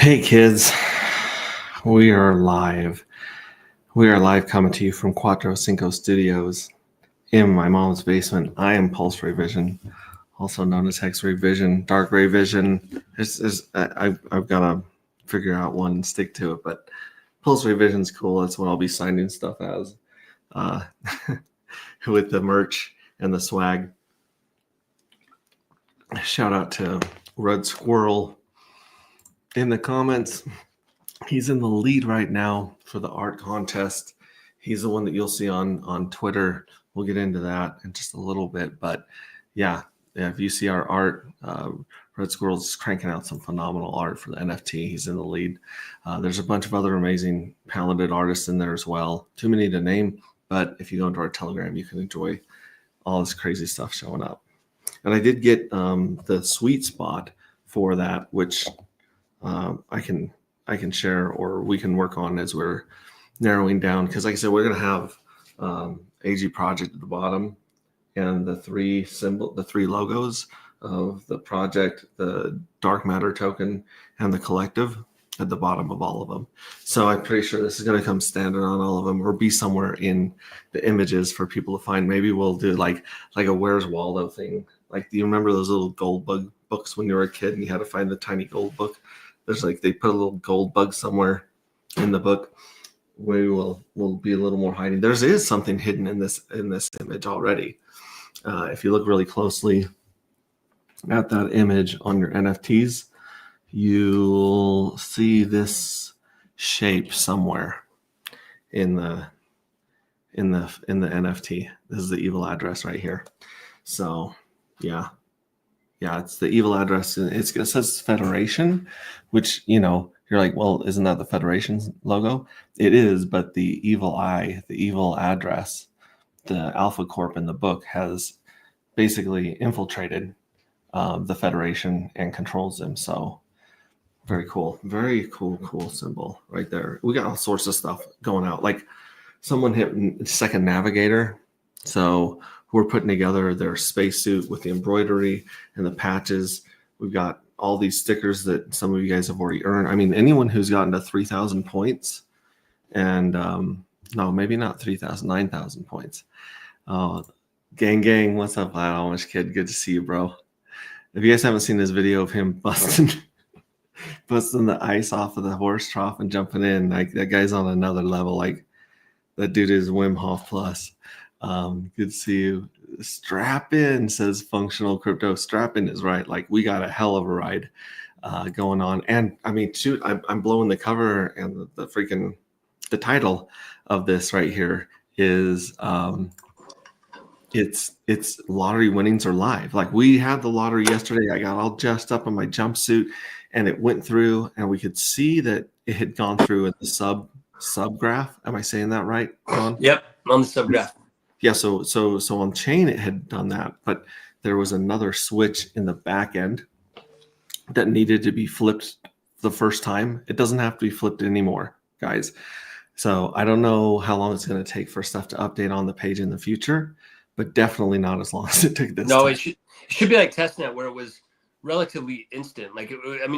Hey kids, we are live. We are live coming to you from Cuatro Cinco Studios in my mom's basement. I am Pulse Ray Vision, also known as Hex Ray Vision, Dark Ray Vision. I've got to figure out one and stick to it, but Pulse Ray Vision's cool. That's what I'll be signing stuff as uh, with the merch and the swag. Shout out to Red Squirrel in the comments. He's in the lead right now for the art contest. He's the one that you'll see on Twitter. We'll get into that in just a little bit. But yeah, if you see our art, Red Squirrel's cranking out some phenomenal art for the NFT. He's in the lead. There's a bunch of other amazing, talented artists in there as well. Too many to name, but if you go into our Telegram, you can enjoy all this crazy stuff showing up. And I did get the sweet spot for that, which I can share, or we can work on as we're narrowing down. Because like I said, we're going to have AG Project at the bottom and the three logos of the project, the Dark Matter token, and the collective at the bottom of all of them. So I'm pretty sure this is going to come standard on all of them, or be somewhere in the images for people to find. Maybe we'll do like a Where's Waldo thing. Like, do you remember those little gold bug books when you were a kid and you had to find the tiny gold book? There's like, they put a little gold bug somewhere in the book. We'll be a little more hiding. There is something hidden in this image already. If you look really closely at that image on your NFTs, you'll see this shape somewhere in the NFT. This is the evil address right here. So yeah, it's the evil address. It says Federation, which, you're like, well, isn't that the Federation's logo? It is, but the evil eye, the evil address, the Alpha Corp in the book has basically infiltrated the Federation and controls them. So very cool symbol right there. We got all sorts of stuff going out. Like, someone hit Second Navigator. So we're putting together their spacesuit with the embroidery and the patches. We've got all these stickers that some of you guys have already earned. I mean, anyone who's gotten to 3,000 points, and no, maybe not 3,000, 9,000 points. Gang, what's up, Vlad Amish Kid? Good to see you, bro. If you guys haven't seen this video of him busting the ice off of the horse trough and jumping in, like, that guy's on another level. Like, that dude is Wim Hof plus. Good to see you. Strap in, says Functional Crypto. Strap in is right. Like, we got a hell of a ride going on. And I mean, shoot, I'm blowing the cover, and the title of this right here is it's lottery winnings are live. Like, we had the lottery yesterday. I got all dressed up in my jumpsuit, and it went through, and we could see that it had gone through in the sub graph. Am I saying that right, John? Yep, on the sub graph. Yeah, so on chain it had done that, but there was another switch in the back end that needed to be flipped the first time. It doesn't have to be flipped anymore, guys. So I don't know how long it's going to take for stuff to update on the page in the future, but definitely not as long as it took this time. It should be like testnet, where it was relatively instant. Like,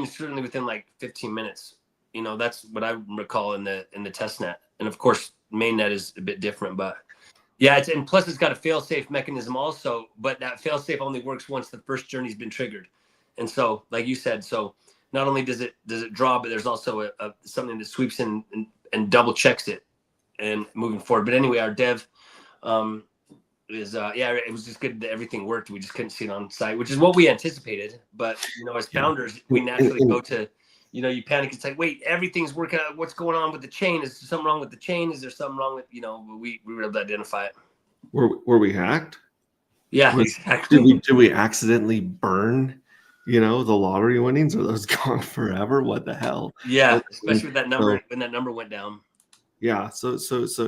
certainly within like 15 minutes. That's what I recall in the testnet. And of course, mainnet is a bit different, but yeah, and plus it's got a fail-safe mechanism also, but that fail-safe only works once the first journey's been triggered. And so, like you said, so not only does it draw, but there's also something that sweeps in and double checks it and moving forward. But anyway, our dev is it was just good that everything worked. We just couldn't see it on site, which is what we anticipated. But as founders, we naturally go to, you panic. It's like, wait, everything's working out. What's going on with the chain? Is there something wrong with the chain? Is there something wrong with, we were able to identify it. Were we hacked? Yeah, exactly. Did we accidentally burn, the lottery winnings? Are those gone forever? What the hell? Yeah, especially with that number, when that number went down. Yeah, so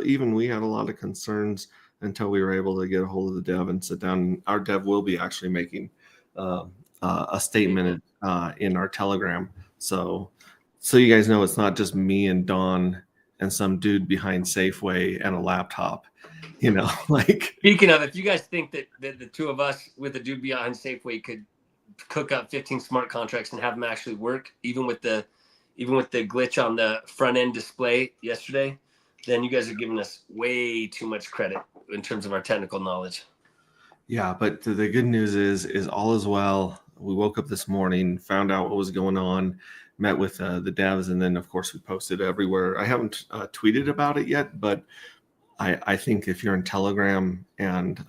even we had a lot of concerns until we were able to get a hold of the dev and sit down. Our dev will be actually making a statement in our Telegram. So you guys know it's not just me and Don and some dude behind Safeway and a laptop. Like, speaking of, if you guys think that the two of us with the dude behind Safeway could cook up 15 smart contracts and have them actually work, even with the even with the glitch on the front end display yesterday, then you guys are giving us way too much credit in terms of our technical knowledge. Yeah, but the good news is all is well. We woke up this morning, found out what was going on, met with the devs, and then of course we posted everywhere. I haven't tweeted about it yet, but I think if you're in Telegram and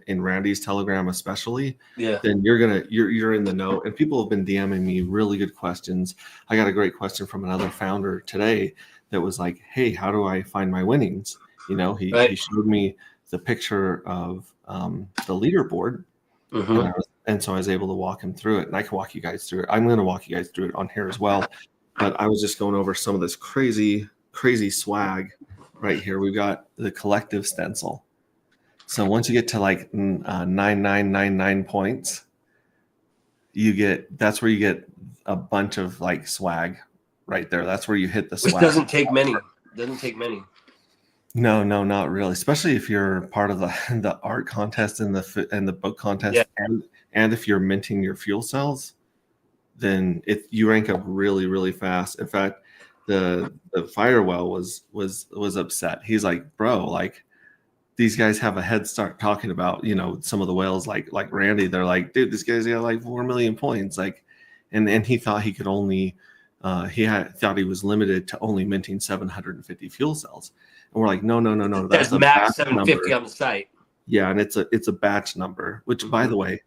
in Randy's Telegram especially, Yeah. then you're in the know. And people have been DMing me really good questions. I got a great question from another founder today that was like, "Hey, how do I find my winnings?" You know, he showed me the picture of the leaderboard, and so I was able to walk him through it. And I can walk you guys through it. I'm going to walk you guys through it on here as well. But I was just going over some of this crazy swag. Right here, we've got the collective stencil. So once you get to like 9999 points, that's where you get a bunch of like swag right there. That's where you hit the swag. Which doesn't take many. No, not really. Especially if you're part of the art contest and the book contest, and if you're minting your fuel cells, then you rank up really, really fast. In fact, the Firewell was upset. He's like, bro, like these guys have a head start talking about, some of the whales like Randy. They're like, dude, this guy's got like 4 million points. Like, and he thought he could only thought he was limited to only minting 750 fuel cells. And we're like, no. That's max 750 number on the site. Yeah, and it's a batch number, which by the way,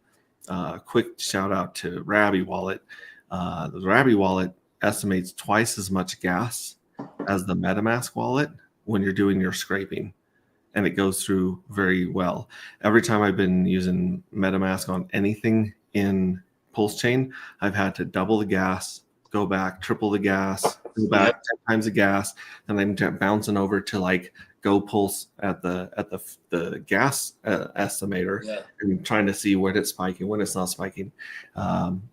quick shout out to Rabby Wallet. The Rabby Wallet estimates twice as much gas as the MetaMask wallet when you're doing your scraping, and it goes through very well. Every time I've been using MetaMask on anything in Pulse Chain, I've had to double the gas, go back, triple the gas, go back 10 times the gas, and I'm bouncing over to like Go Pulse at the gas estimator and trying to see when it's spiking, when it's not spiking.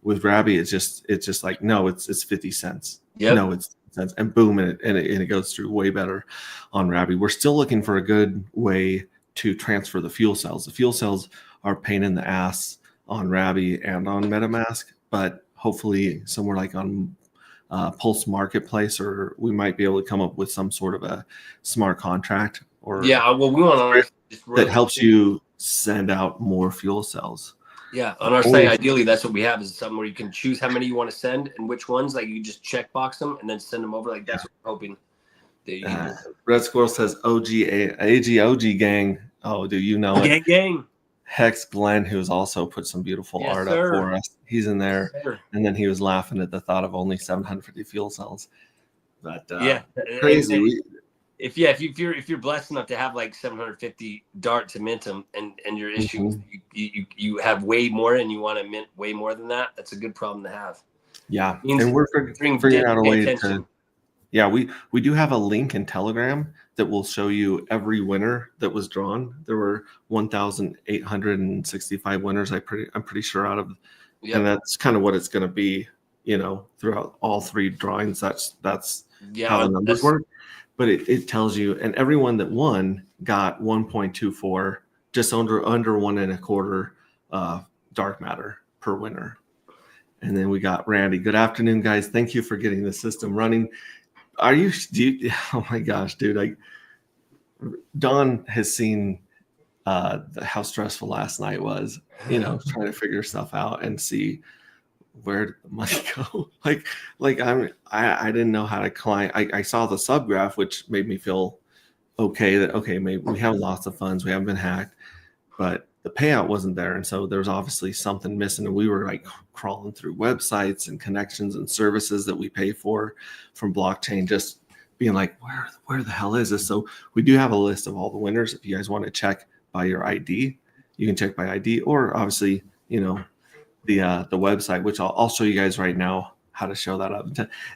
With Rabby, it's just like, no, it's 50 cents. No, it's 50 cents, and boom, and it goes through way better on Rabby. We're still looking for a good way to transfer the fuel cells. The fuel cells are a pain in the ass on Rabby and on MetaMask, but hopefully somewhere like on Pulse Marketplace, or we might be able to come up with some sort of a smart contract or we want that helps you send out more fuel cells. Yeah, on our site, ideally, that's what we have is something where you can choose how many you want to send and which ones. Like you just checkbox them and then send them over. Like that's what we're hoping. Red Squirrel says OG gang. Oh, do you know it? Gang. Hex Glenn, who's also put some beautiful art up for us. He's in there. And then he was laughing at the thought of only 750 fuel cells. But crazy. If you're blessed enough to have like 750 DART to mint them and your issue, you have way more and you want to mint way more than that, that's a good problem to have. Yeah. And we're figuring out a way to. Yeah, we do have a link in Telegram that will show you every winner that was drawn. There were 1,865 winners. I'm pretty sure out of, and that's kind of what it's going to be, throughout all three drawings. That's how the numbers work. But it tells you, and everyone that won got 1.24, just under 1.25 dark matter per winner. And then we got Randy. Good afternoon, guys. Thank you for getting the system running. Oh my gosh, dude! Don has seen how stressful last night was. Trying to figure stuff out and see where did the money go. I didn't know how to climb. I saw the sub graph, which made me feel okay. Maybe we have lots of funds. We haven't been hacked, but the payout wasn't there, and so there was obviously something missing. And we were like crawling through websites and connections and services that we pay for from blockchain, just being like, where the hell is this? So we do have a list of all the winners. If you guys want to check by your ID, you can check by ID, or obviously, the website, which I'll show you guys right now how to show that up.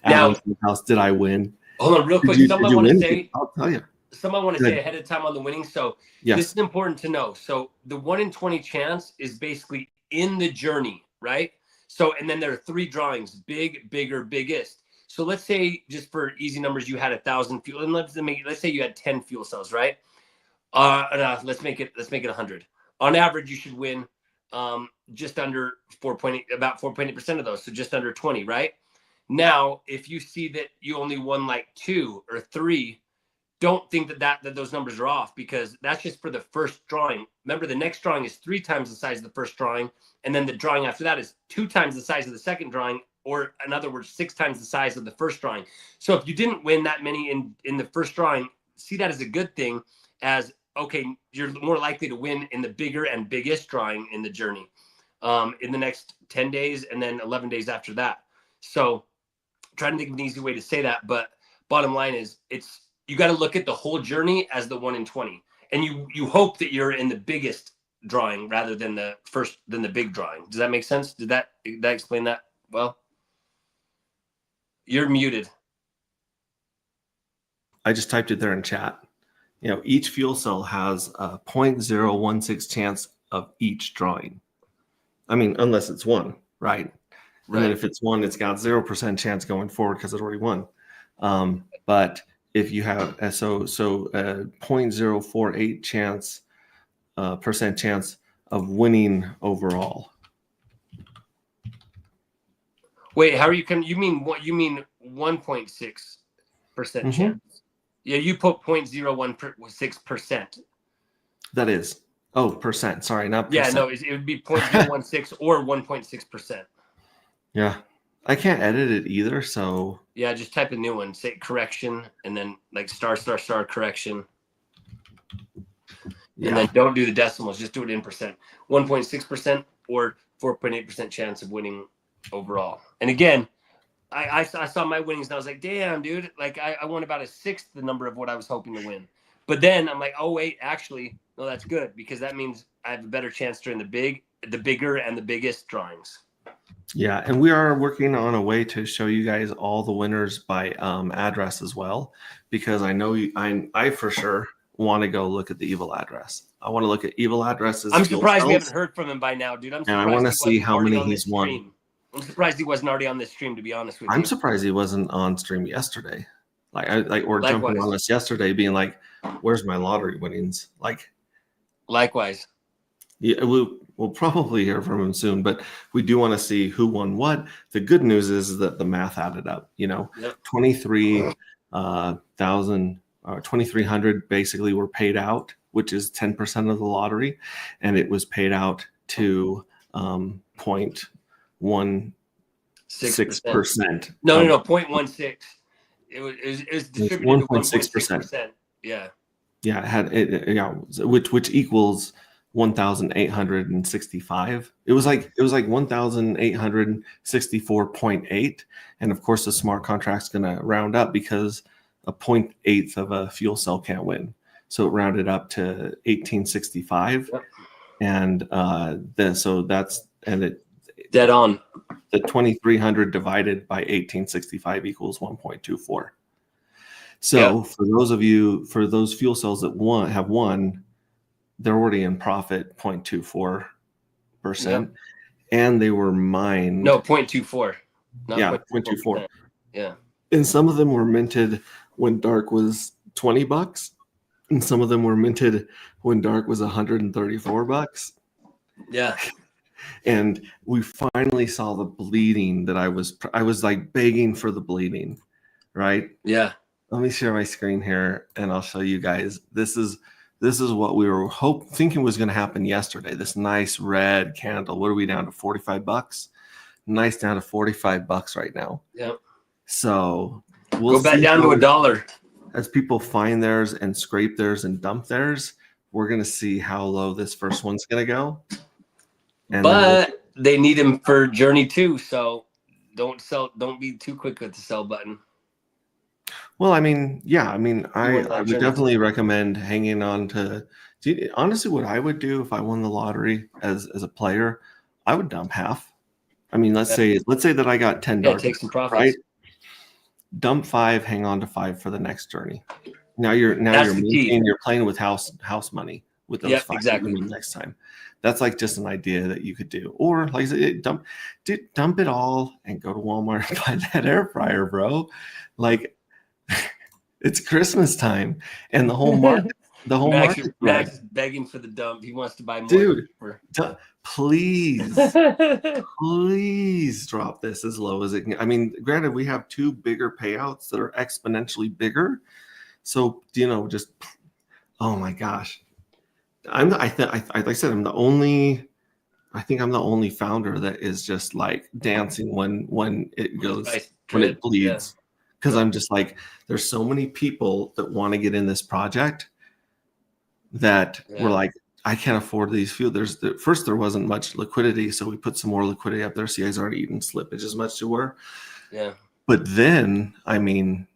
Now, house, did I win? Hold on, real quick. Someone want to say? I'll tell you. Someone want to say ahead of time on the winning. So this is important to know. So the 1 in 20 chance is basically in the journey, right? So, and then there are 3 drawings: big, bigger, biggest. So let's say, just for easy numbers, you had 1,000 fuel, and let's say you had 10 fuel cells, right? Let's make it 100. On average, you should win just under 4.8, about 4.8% of those, so just under 20, right? Now, if you see that you only won like 2 or 3, don't think that those numbers are off, because that's just for the first drawing. Remember, the next drawing is 3 times the size of the first drawing, and then the drawing after that is 2 times the size of the second drawing, or in other words, 6 times the size of the first drawing. So if you didn't win that many in the first drawing, see that as a good thing, as okay, you're more likely to win in the bigger and biggest drawing in the journey in the next 10 days and then 11 days after that. So trying to think of an easy way to say that, but bottom line is you got to look at the whole journey as the 1 in 20, and you hope that you're in the biggest drawing rather than the big drawing. Does that make sense? Did that explain that well? You're muted. I just typed it there in chat. You know, each fuel cell has a 0.016 chance of each drawing. I mean, unless it's 1, right? And then if it's 1, it's got 0% chance going forward because it already won. But if you have a 0.048 chance percent chance of winning overall. Wait, how are you? You mean what? You mean 1.6% chance? Yeah, you put 0.016%. That is. Oh, percent. Sorry, not percent. Yeah, no, it would be 0.016 or 1.6%. Yeah, I can't edit it either, so yeah, just type a new one, say correction, and then like *** correction, and then don't do the decimals, just do it in percent. 1.6% or 4.8% chance of winning overall. And again, I saw my winnings and I was like, damn, dude, like I won about 1/6 the number of what I was hoping to win. But then I'm like, oh wait, actually, no, that's good, because that means I have a better chance during the bigger and the biggest drawings. Yeah, and we are working on a way to show you guys all the winners by address as well, because I know I for sure want to go look at the evil address. I want to look at evil addresses. I'm surprised we haven't heard from him by now, dude. And I want to see how many he's won. I'm surprised he wasn't already on this stream, to be honest with you. I'm surprised he wasn't on stream yesterday. Or jumping on us yesterday, being like, "Where's my lottery winnings?" Likewise. Yeah, we'll probably hear from him soon, but we do want to see who won what. The good news is that the math added up. 2,300 basically were paid out, which is 10% of the lottery, and it was paid out to 0.16%. No, 0.16. It was distributed 1.6%. Yeah. Yeah, which equals 1,865. It was like 1,864.8, and of course the smart contract's going to round up because a 0.8 of a fuel cell can't win, so it rounded up to 1,865. Yep. And it dead on. The 2,300 divided by 1,865 equals 1.24. So for those fuel cells that have won, they're already in profit 0.24%, and they were mined. No, 0.24. Yeah, 0.24. Yeah. And some of them were minted when dark was $20, and some of them were minted when dark was $134. Yeah. And we finally saw the bleeding that I was like begging for the bleeding, right? Yeah. Let me share my screen here and I'll show you guys. This is what we were thinking was going to happen yesterday. This nice red candle. What are we down to? $45? Nice, down to $45 right now. Yep. So we'll go back down to $1. As people find theirs and scrape theirs and dump theirs, we're going to see how low this first one's going to go. But they need him for Journey 2, so don't be too quick with the sell button. Well, I would definitely recommend hanging on to. Honestly, what I would do if I won the lottery as a player, I would dump half. I mean, let's say that I got $10. Yeah, take some profits. Right? Dump 5, hang on to 5 for the next journey. Now you're playing with house money with those 5 exactly. Next time. That's like just an idea that you could do. Or like I said, dump it all and go to Walmart and buy that air fryer, bro. Like, it's Christmas time and the whole The whole Max, market. Max is begging for the dump. He wants to buy more. Dude, please, please drop this as low as it can. I mean, granted, we have two bigger payouts that are exponentially bigger. So, just, oh my gosh. Like I said, I think I'm the only founder that is just like dancing when it goes, when it bleeds. Because I'm just like, there's so many people that want to get in this project that we're like, I can't afford these few. First, there wasn't much liquidity, so we put some more liquidity up there. So you guys aren't eating slippage as much as you were. Yeah. But then, I mean,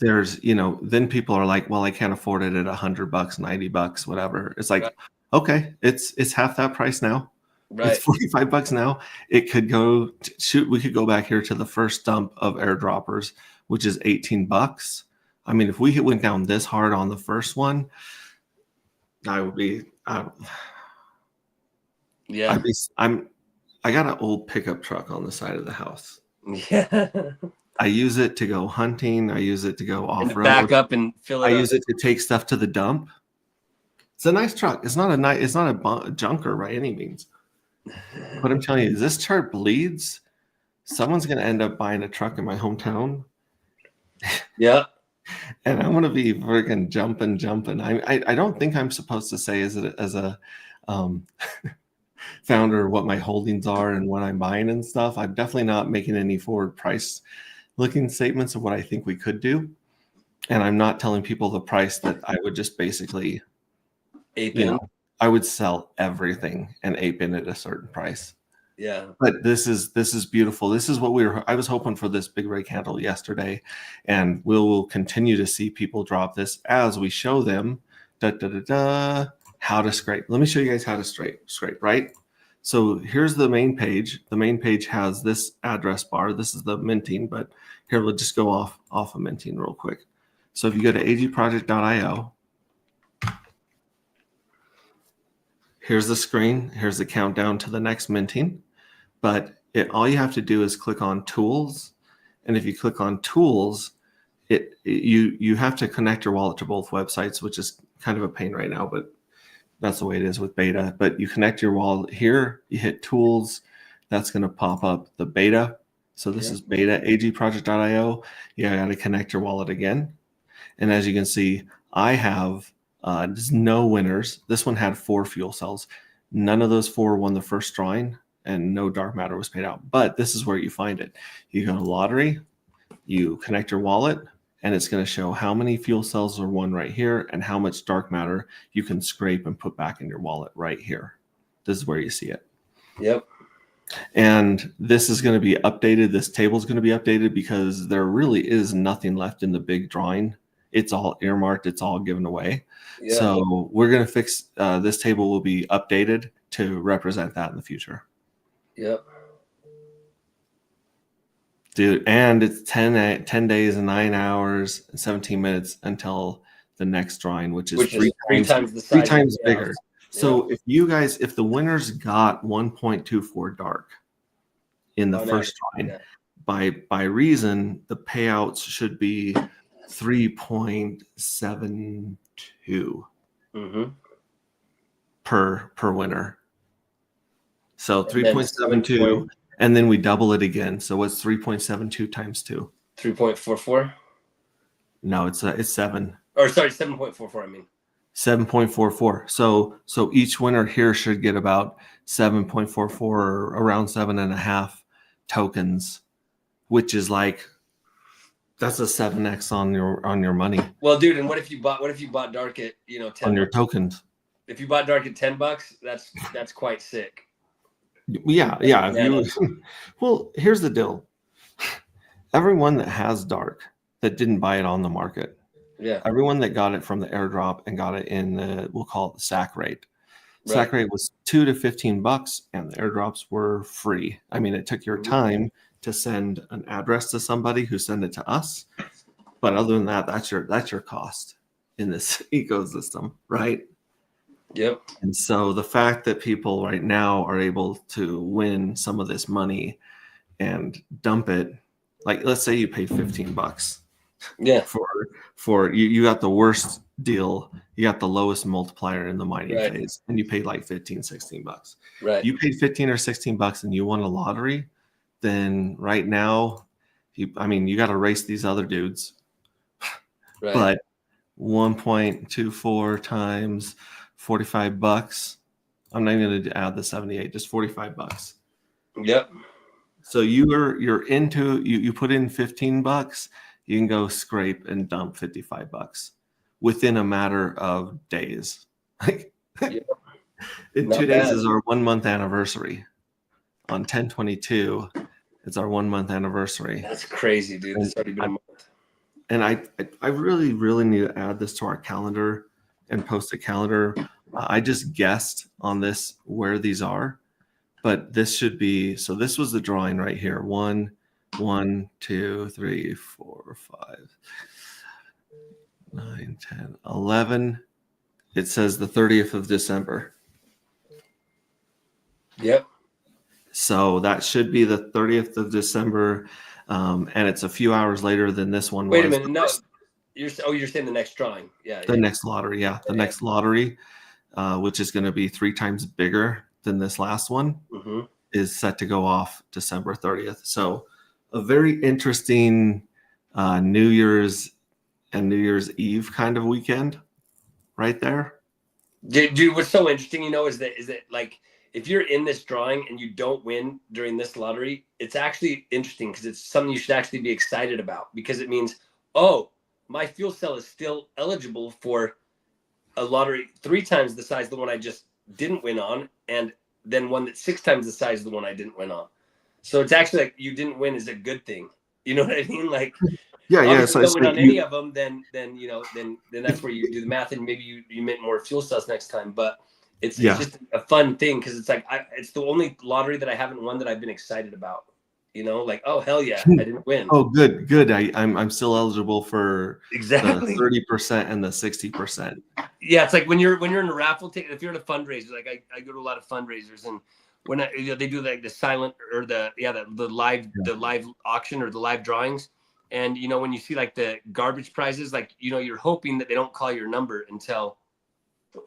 there's, then people are like, well, I can't afford it at $100, $90, whatever. It's like, okay, it's half that price now. Right. It's $45 now. It could go we could go back here to the first dump of airdroppers, which is $18. I mean, if we went down this hard on the first one, I would be, I got an old pickup truck on the side of the house. Yeah. I use it to go hunting. I use it to go off-road. Back up and fill it up. I use it to take stuff to the dump. It's a nice truck. It's not a junker by any means. But I'm telling you, this chart bleeds. Someone's going to end up buying a truck in my hometown. Yeah. And I'm going to be friggin' jumping. I don't think I'm supposed to say as a founder what my holdings are and what I'm buying and stuff. I'm definitely not making any forward price looking statements of what I think we could do. And I'm not telling people the price that I would just basically, I would sell everything and ape in at a certain price. Yeah. But this is beautiful. This is what I was hoping for, this big ray candle yesterday. And we'll continue to see people drop this as we show them how to scrape. Let me show you guys how to scrape, right? So here's the main page. The main page has this address bar. This is the minting, but here we'll just go off of minting real quick. So if you go to agproject.io, here's the screen. Here's the countdown to the next minting. But all you have to do is click on Tools. And if you click on Tools, you have to connect your wallet to both websites, which is kind of a pain right now, but that's the way it is with beta. But you connect your wallet here, you hit Tools. That's going to pop up the beta. So this is beta, agproject.io. You got to connect your wallet again. And as you can see, I have there's no winners. This one had 4 fuel cells. None of those 4 won the first drawing, and no dark matter was paid out. But this is where you find it. You go to lottery, you connect your wallet, and it's going to show how many fuel cells are won right here and how much dark matter you can scrape and put back in your wallet right here. This is where you see it. Yep. And this is going to be updated. This table is going to be updated because there really is nothing left in the big drawing. It's all earmarked. It's all given away. Yeah. So we're going to fix this table will be updated to represent that in the future. Yep. Dude, and it's 10 days and 9 hours and 17 minutes until the next drawing, which is three times bigger. Yeah. So if the winners got 1.24 dark in the first drawing, by reason, the payouts should be 3.72 per winner. So 3.72, and then we double it again. So what's 3.72 times 2? 3.44. No, it's 7. Or sorry, 7.44. I mean 7.44. So each winner here should get about 7.44 or around 7.5 tokens, which is like, that's a 7x on your money. Well, dude, and what if you bought dark at 10 on your tokens? If you bought dark at $10, that's quite sick. Yeah. Well, here's the deal. Everyone that has dark that didn't buy it on the market, everyone that got it from the airdrop and got it in we'll call it the SAC rate. Right. SAC rate was $2 to $15, and the airdrops were free. I mean, it took your time to send an address to somebody who sent it to us, but other than that, that's your cost in this ecosystem, right? Yep. And so the fact that people right now are able to win some of this money and dump it, like let's say you paid $15, for you got the worst deal, you got the lowest multiplier in the mining Right. phase, and you paid like 15, 16 bucks. Right. You paid 15 or 16 bucks and you won a lottery, then right now, you got to race these other dudes. Right. But 1.24 times 45 bucks. I'm not even going to add the 78, just 45 bucks. Yep. So you're into you put in 15 bucks, you can go scrape and dump 55 bucks within a matter of days. Like Yep. in Not 2 days bad. is our 1 month anniversary. On 10/22, it's our 1 month anniversary. That's crazy, dude. It's already been a month. And I really, really need to add this to our calendar and post a calendar. I just guessed on this where these are, but this should be, so this was the drawing right here. 1, 2, 3, 4, 5, 9, 10, 11. It says the 30th of December. Yep. So that should be the 30th of December. And it's a few hours later than this one Wait a was. minute. No, you're saying the next drawing. Yeah. The next lottery. Yeah. The next lottery, which is going to be 3 times bigger than this last one, is set to go off December 30th. So a very interesting New Year's and New Year's Eve kind of weekend right there. Dude, what's so interesting, is that like, if you're in this drawing and you don't win during this lottery, it's actually interesting because it's something you should actually be excited about, because it means, oh, my fuel cell is still eligible for a lottery 3 times the size of the one I just didn't win on, and then one that's 6 times the size of the one I didn't win on. So it's actually like you didn't win is a good thing. You know what I mean? Like, yeah. So if you don't win on any of them, then that's where you do the math, and maybe you mint more fuel cells next time. But it's just a fun thing because it's like it's the only lottery that I haven't won that I've been excited about. Like, oh hell yeah, I didn't win. Oh, good. I'm still eligible for exactly the 30% and the 60%. Yeah, it's like when you're in a raffle ticket. If you're at a fundraiser, like I go to a lot of fundraisers, and when they do like the silent or the live auction or the live drawings, and when you see like the garbage prizes, like you're hoping that they don't call your number until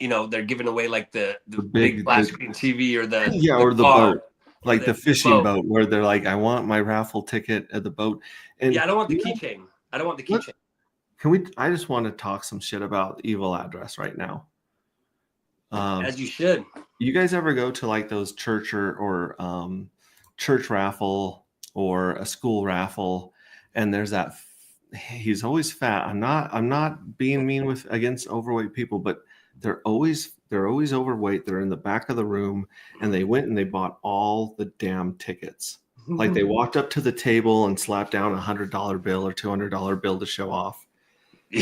they're giving away like the big flat screen TV or the boat, like the fishing boat, where they're like, I want my raffle ticket at the boat. And I don't want the keychain. I don't want the keychain. I just want to talk some shit about Evil Address right now. As you should. You guys ever go to like those church or church raffle or a school raffle, and there's that he's always fat. I'm not being mean against overweight people, but they're always overweight. They're in the back of the room, and they went and they bought all the damn tickets. Like they walked up to the table and slapped down $100 bill or $200 bill to show off.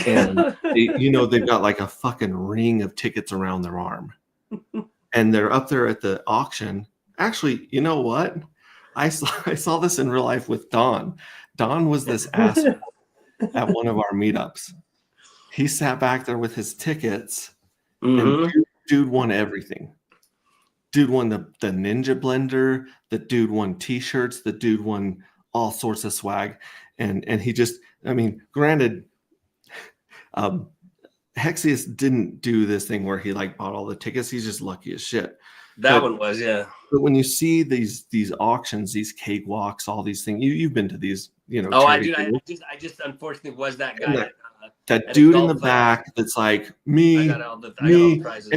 And they've got like a fucking ring of tickets around their arm, and they're up there at the auction. Actually, you know what? I saw this in real life with Don. Don was this asshole at one of our meetups. He sat back there with his tickets, and dude won everything. Dude won the Ninja Blender. The dude won T-shirts. The dude won all sorts of swag, and he just, granted. Hexius didn't do this thing where he like bought all the tickets. He's just lucky as shit. One was, yeah. But when you see these auctions, these cakewalks, all these things, you've been to these, Oh, I do. I just unfortunately was that guy. That dude in the back that's like me. I got all the prizes.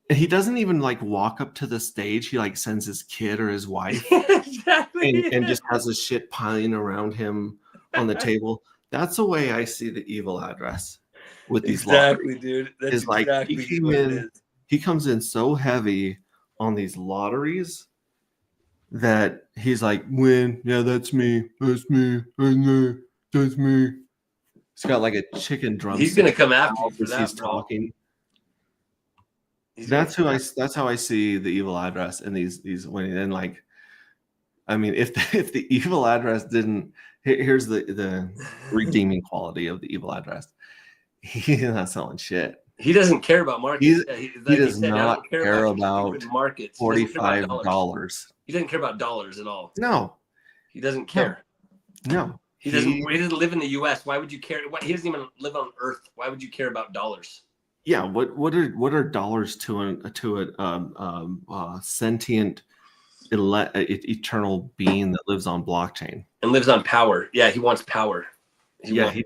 And he doesn't even like walk up to the stage. He like sends his kid or his wife, exactly, and just has his shit piling around him on the table. That's the way I see the Evil Address. With these lotteries, dude. That's like exactly he comes in so heavy on these lotteries that he's like, win, yeah, that's me, that's me, that's me. He's got like a chicken drum. He's gonna come after you for that. He's talking. That's how I see the Evil Address and these winning. And like, if the Evil Address didn't, here's the redeeming quality of the Evil Address. He's not selling shit. He doesn't care about markets. He does not care about markets. $45. He doesn't care about dollars at all. No, he doesn't care. No, He doesn't live in the U.S. Why would you care? He doesn't even live on Earth. Why would you care about dollars? Yeah, what are dollars to a sentient eternal being that lives on blockchain and lives on power? Yeah, he wants power. He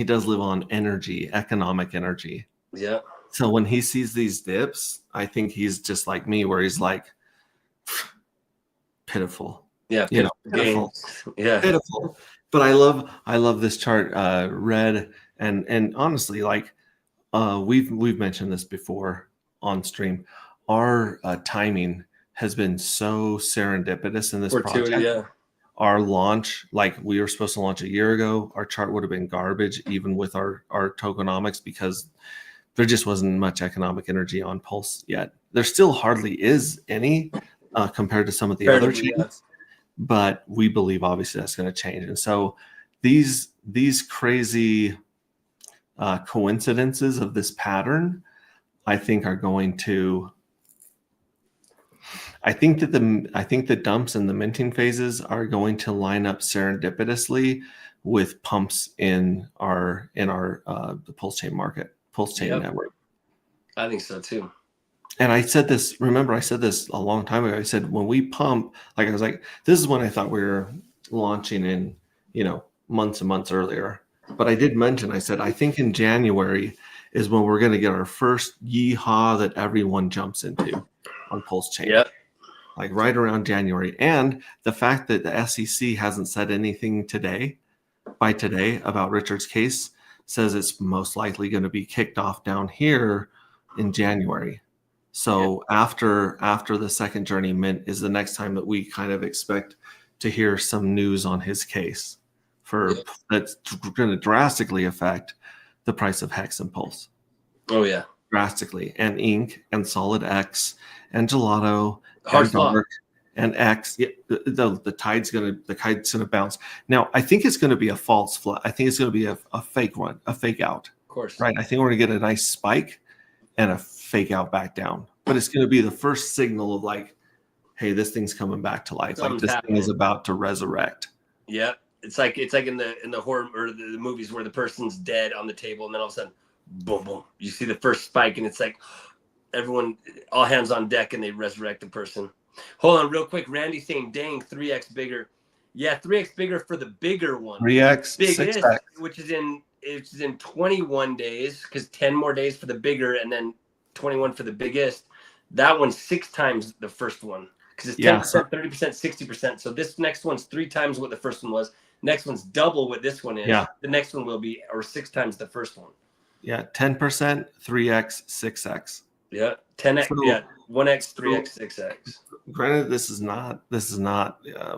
does live on energy, economic energy. Yeah. So when he sees these dips, I think he's just like me, where he's like, pitiful. Yeah, pitiful. Yeah, pitiful. But I love this chart, Red, and honestly, like, we've mentioned this before on stream. Our timing has been so serendipitous in this project. Yeah. Our launch, like, we were supposed to launch a year ago. Our chart would have been garbage, even with our tokenomics, because there just wasn't much economic energy on Pulse yet. There still hardly is any compared to some of the other chains. Yeah. But we believe obviously that's going to change. And so these crazy coincidences of this pattern, I think, are going to. I think that the dumps and the minting phases are going to line up serendipitously with pumps in our the Pulse Chain market, Pulse Chain network. I think so too. And I said this. Remember, I said this a long time ago. I said, when we pump, like, I was like, this is when I thought we were launching in, months and months earlier. But I did mention, I said, I think in January is when we're going to get our first yeehaw that everyone jumps into on Pulse Chain. Yep. Like right around January. And the fact that the SEC hasn't said anything today about Richard's case says it's most likely going to be kicked off down here in January. So after the second journey mint is the next time that we kind of expect to hear some news on his case that's going to drastically affect the price of Hex and Pulse. Oh yeah, drastically. And Ink and Solid X and Gelato and Dark and X. The tide's gonna bounce. Now I think it's going to be a false flat. I think it's going to be a fake run, a fake out. Of course, right? I think we're going to get a nice spike and a fake out back down. But it's going to be the first signal of like, hey, this thing's coming back to life. Like, this thing is about to resurrect. Yeah. It's like in the horror or the movies where the person's dead on the table and then all of a sudden, boom, boom, you see the first spike and it's like everyone, all hands on deck, and they resurrect the person. Hold on real quick. Randy saying, dang, 3x bigger. Yeah, 3x bigger for the bigger one. 3x, biggest, 6x. which is in 21 days, because 10 more days for the bigger and then 21 for the biggest. That one's 6 times the first one, because it's 10%, 30%, 60%. So this next one's 3 times what the first one was. Next one's double what this one is. Yeah. The next one will be, or 6 times the first one. Yeah, 10%, 3x, 6x. Yeah, 10x. So, yeah, 1x, 3x, 6x. Granted, this is not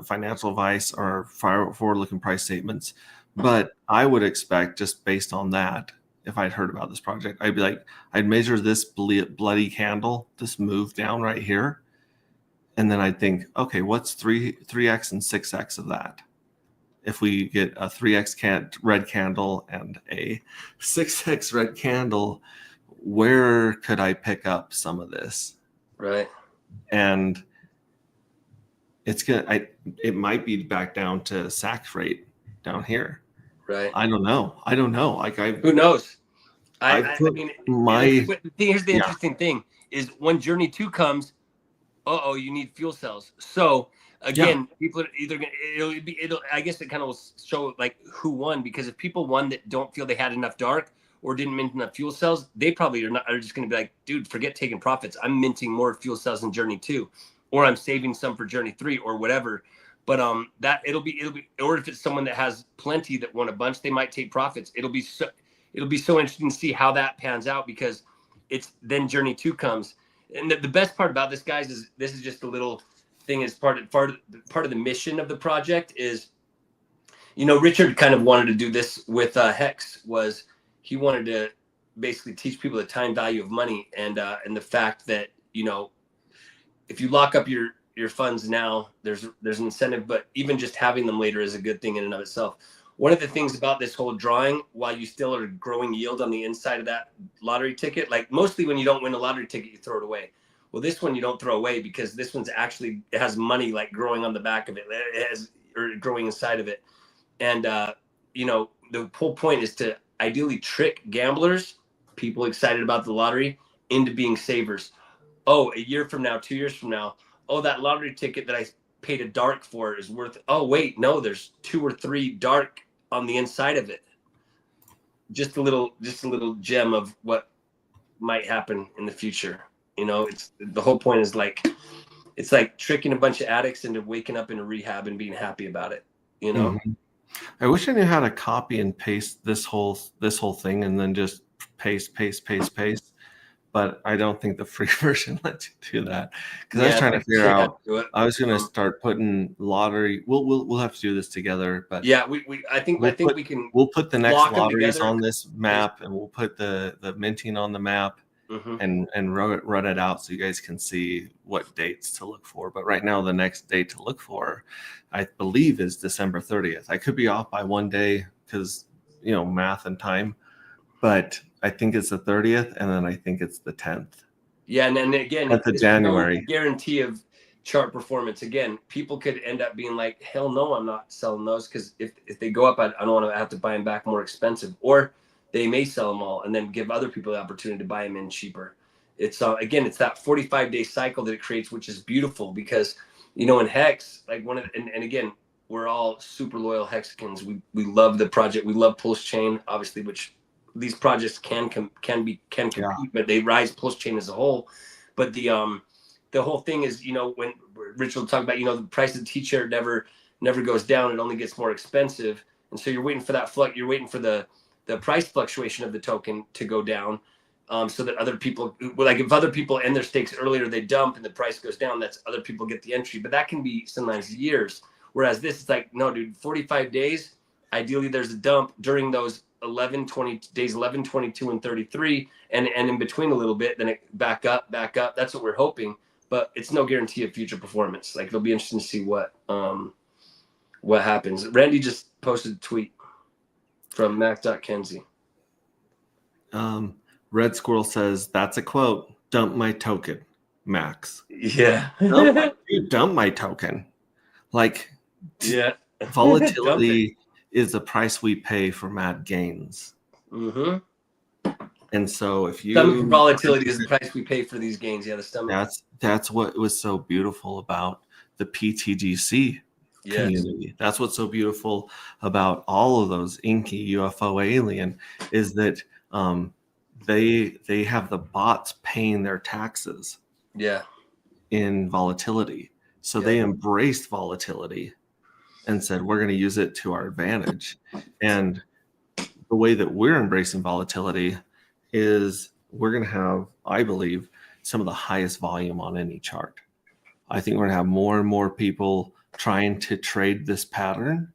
financial advice or forward-looking price statements, but I would expect, just based on that, if I'd heard about this project, I'd be like, I'd measure this bloody candle, this move down right here, and then I'd think, okay, what's 3x and 6x of that? If we get a 3x red candle and a 6x red candle, where could I pick up some of this? Right. And it might be back down to SAC rate down here. Right. I don't know. Like, who knows? I mean, here's the interesting thing is when Journey 2 comes, you need fuel cells. So again, people are either gonna, I guess it kind of will show like who won, because if people won that don't feel they had enough dark or didn't mint enough fuel cells, they probably are just going to be like, dude, forget taking profits. I'm minting more fuel cells in Journey 2, or I'm saving some for Journey 3 or whatever. But that it'll be, or if it's someone that has plenty that won a bunch, they might take profits. It'll be so interesting to see how that pans out, because it's then Journey 2 comes. And the best part about this, guys, is this is just a little thing as part of the mission of the project is, Richard kind of wanted to do this with Hex. Was he wanted to basically teach people the time value of money, and the fact that, if you lock up your funds now, there's an incentive, but even just having them later is a good thing in and of itself. One of the things about this whole drawing, while you still are growing yield on the inside of that lottery ticket, like mostly when you don't win a lottery ticket, you throw it away. Well, this one you don't throw away, because this one's actually, it has money like growing on the back of it, or growing inside of it. And you know, the whole point is to ideally trick gamblers, people excited about the lottery, into being savers. Oh, a year from now, 2 years from now, oh, that lottery ticket that I paid a dark for is worth, oh wait, no, there's 2 or 3 dark on the inside of it. Just a little gem of what might happen in the future. You know, it's the whole point is like, it's like tricking a bunch of addicts into waking up in a rehab and being happy about it, you know? Mm-hmm. I wish I knew how to copy and paste this whole thing and then just paste. But I don't think the free version lets you do that, because I was trying to figure out. I was going to start putting lottery. We'll have to do this together, but yeah, I think we can. We'll put the next lotteries on this map, and we'll put the minting on the map, and run it out so you guys can see what dates to look for. But right now, the next date to look for, I believe, is December 30th. I could be off by one day because math and time, but I think it's the 30th, and then I think it's the 10th. Yeah, and then again, that's the January. No guarantee of chart performance. Again, people could end up being like, hell no, I'm not selling those, because if they go up, I don't want to have to buy them back more expensive. Or they may sell them all and then give other people the opportunity to buy them in cheaper. It's again, it's that 45-day cycle that it creates, which is beautiful, because in Hex, like and again, we're all super loyal Hexicans. We love the project. We love Pulse Chain, obviously, which these projects can compete, but they rise Pulse Chain as a whole. But the whole thing is, when Rich will talk about, the price of the T-shirt never goes down. It only gets more expensive. And so you're waiting for that you're waiting for the price fluctuation of the token to go down, so that other people, like if other people end their stakes earlier, they dump and the price goes down, that's other people get the entry. But that can be sometimes years. Whereas this is like, no, dude, 45 days. Ideally, there's a dump during those 11, 22, and 33, and in between a little bit, then it back up. That's what we're hoping, but it's no guarantee of future performance. Like, it'll be interesting to see what happens. Randy just posted a tweet from Mac.Kenzie. Red Squirrel says, that's a quote. Dump my token, Max. Yeah. Dump my token. Like, yeah. Volatility is the price we pay for mad gains. Mm-hmm. And so if you stomach volatility is the price we pay for these gains. Yeah, the stomach. That's what was so beautiful about the PTGC community. That's what's so beautiful about all of those Inky, UFO, Alien, is that they have the bots paying their taxes. Yeah. In volatility. So they embraced volatility and said, we're going to use it to our advantage. And the way that we're embracing volatility is we're going to have, I believe, some of the highest volume on any chart. I think we're going to have more and more people trying to trade this pattern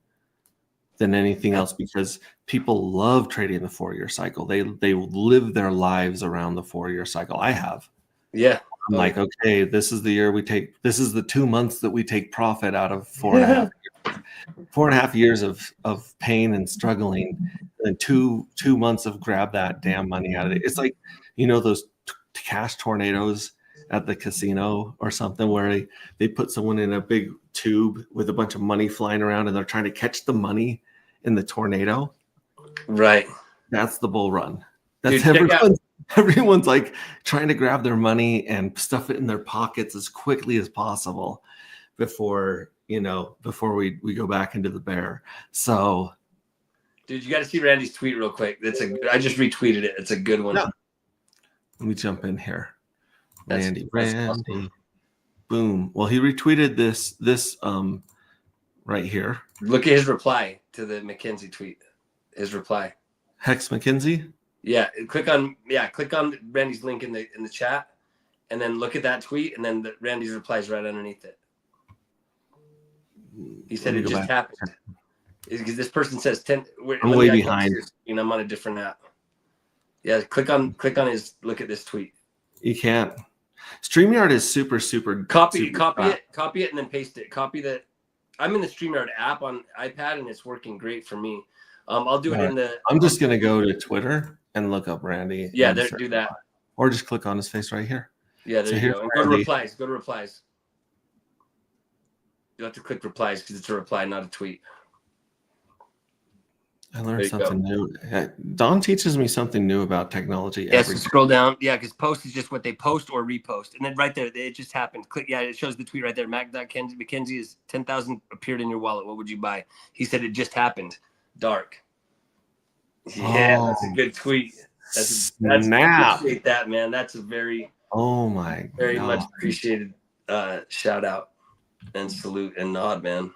than anything else, because people love trading the 4-year cycle. They live their lives around the 4-year cycle. I have. Yeah. I'm like, okay, this is the year this is the 2 months that we take profit out of 4.5 years. 4.5 years of pain and struggling, and two months of grab that damn money out of it. It's like, those cash tornadoes at the casino or something, where they put someone in a big tube with a bunch of money flying around and they're trying to catch the money in the tornado. Right. That's the bull run. That's everyone's like trying to grab their money and stuff it in their pockets as quickly as possible before we go back into the bear. So, dude, you got to see Randy's tweet real quick. I just retweeted it. It's a good one. Yeah. Let me jump in here. Randy. Awesome. Boom. Well, he retweeted this right here. Look at his reply to the McKenzie tweet. His reply. Hex McKenzie? Yeah. Click on Randy's link in the chat, and then look at that tweet, and then Randy's reply is right underneath it. He said it just happened. Because this person says 10. I'm way behind. I'm on a different app. Yeah, click on look at this tweet. You can't. StreamYard is super. Copy it, and then paste it. Copy that. I'm in the StreamYard app on iPad, and it's working great for me. I'll do it in the. I'm just gonna go to Twitter and look up Randy. Yeah, do that. Or just click on his face right here. Yeah, there you go. And go to replies. Go to replies. You have to click replies because it's a reply, not a tweet. I learned There you go. something new. Don teaches me something new about technology Yeah, so every scroll down. Yeah, because post is just what they post or repost. And then right there, it just happened. Click. Yeah, it shows the tweet right there. McKenzie is 10,000 appeared in your wallet. What would you buy? He said it just happened. Dark. Yeah, that's a good tweet. That's snap. appreciate that, man. That's a very, Oh my very God. much appreciated shout out and salute and nod, man.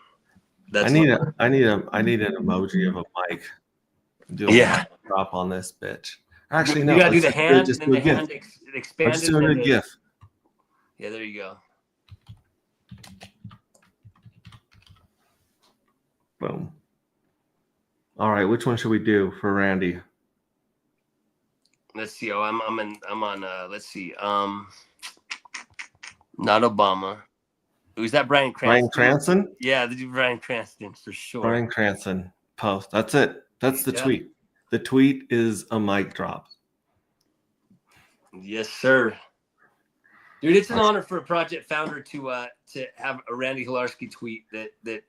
I need an emoji of a mic. Do a mic drop on this bitch. Actually, no. You gotta do the just hand, just and do then the a hand GIF. I'm expanded. just doing a GIF. Yeah, there you go. Boom. All right, which one should we do for Randy? Let's see. Oh, I'm on. Let's see. Not Obama. Who's that? Bryan Cranston. Bryan Cranston? Yeah, the Bryan Cranston for sure. Bryan Cranston post. That's it. That's the tweet. The tweet is a mic drop. Yes, sir. Dude, it's an honor for a project founder to have a Randy Hilarski tweet that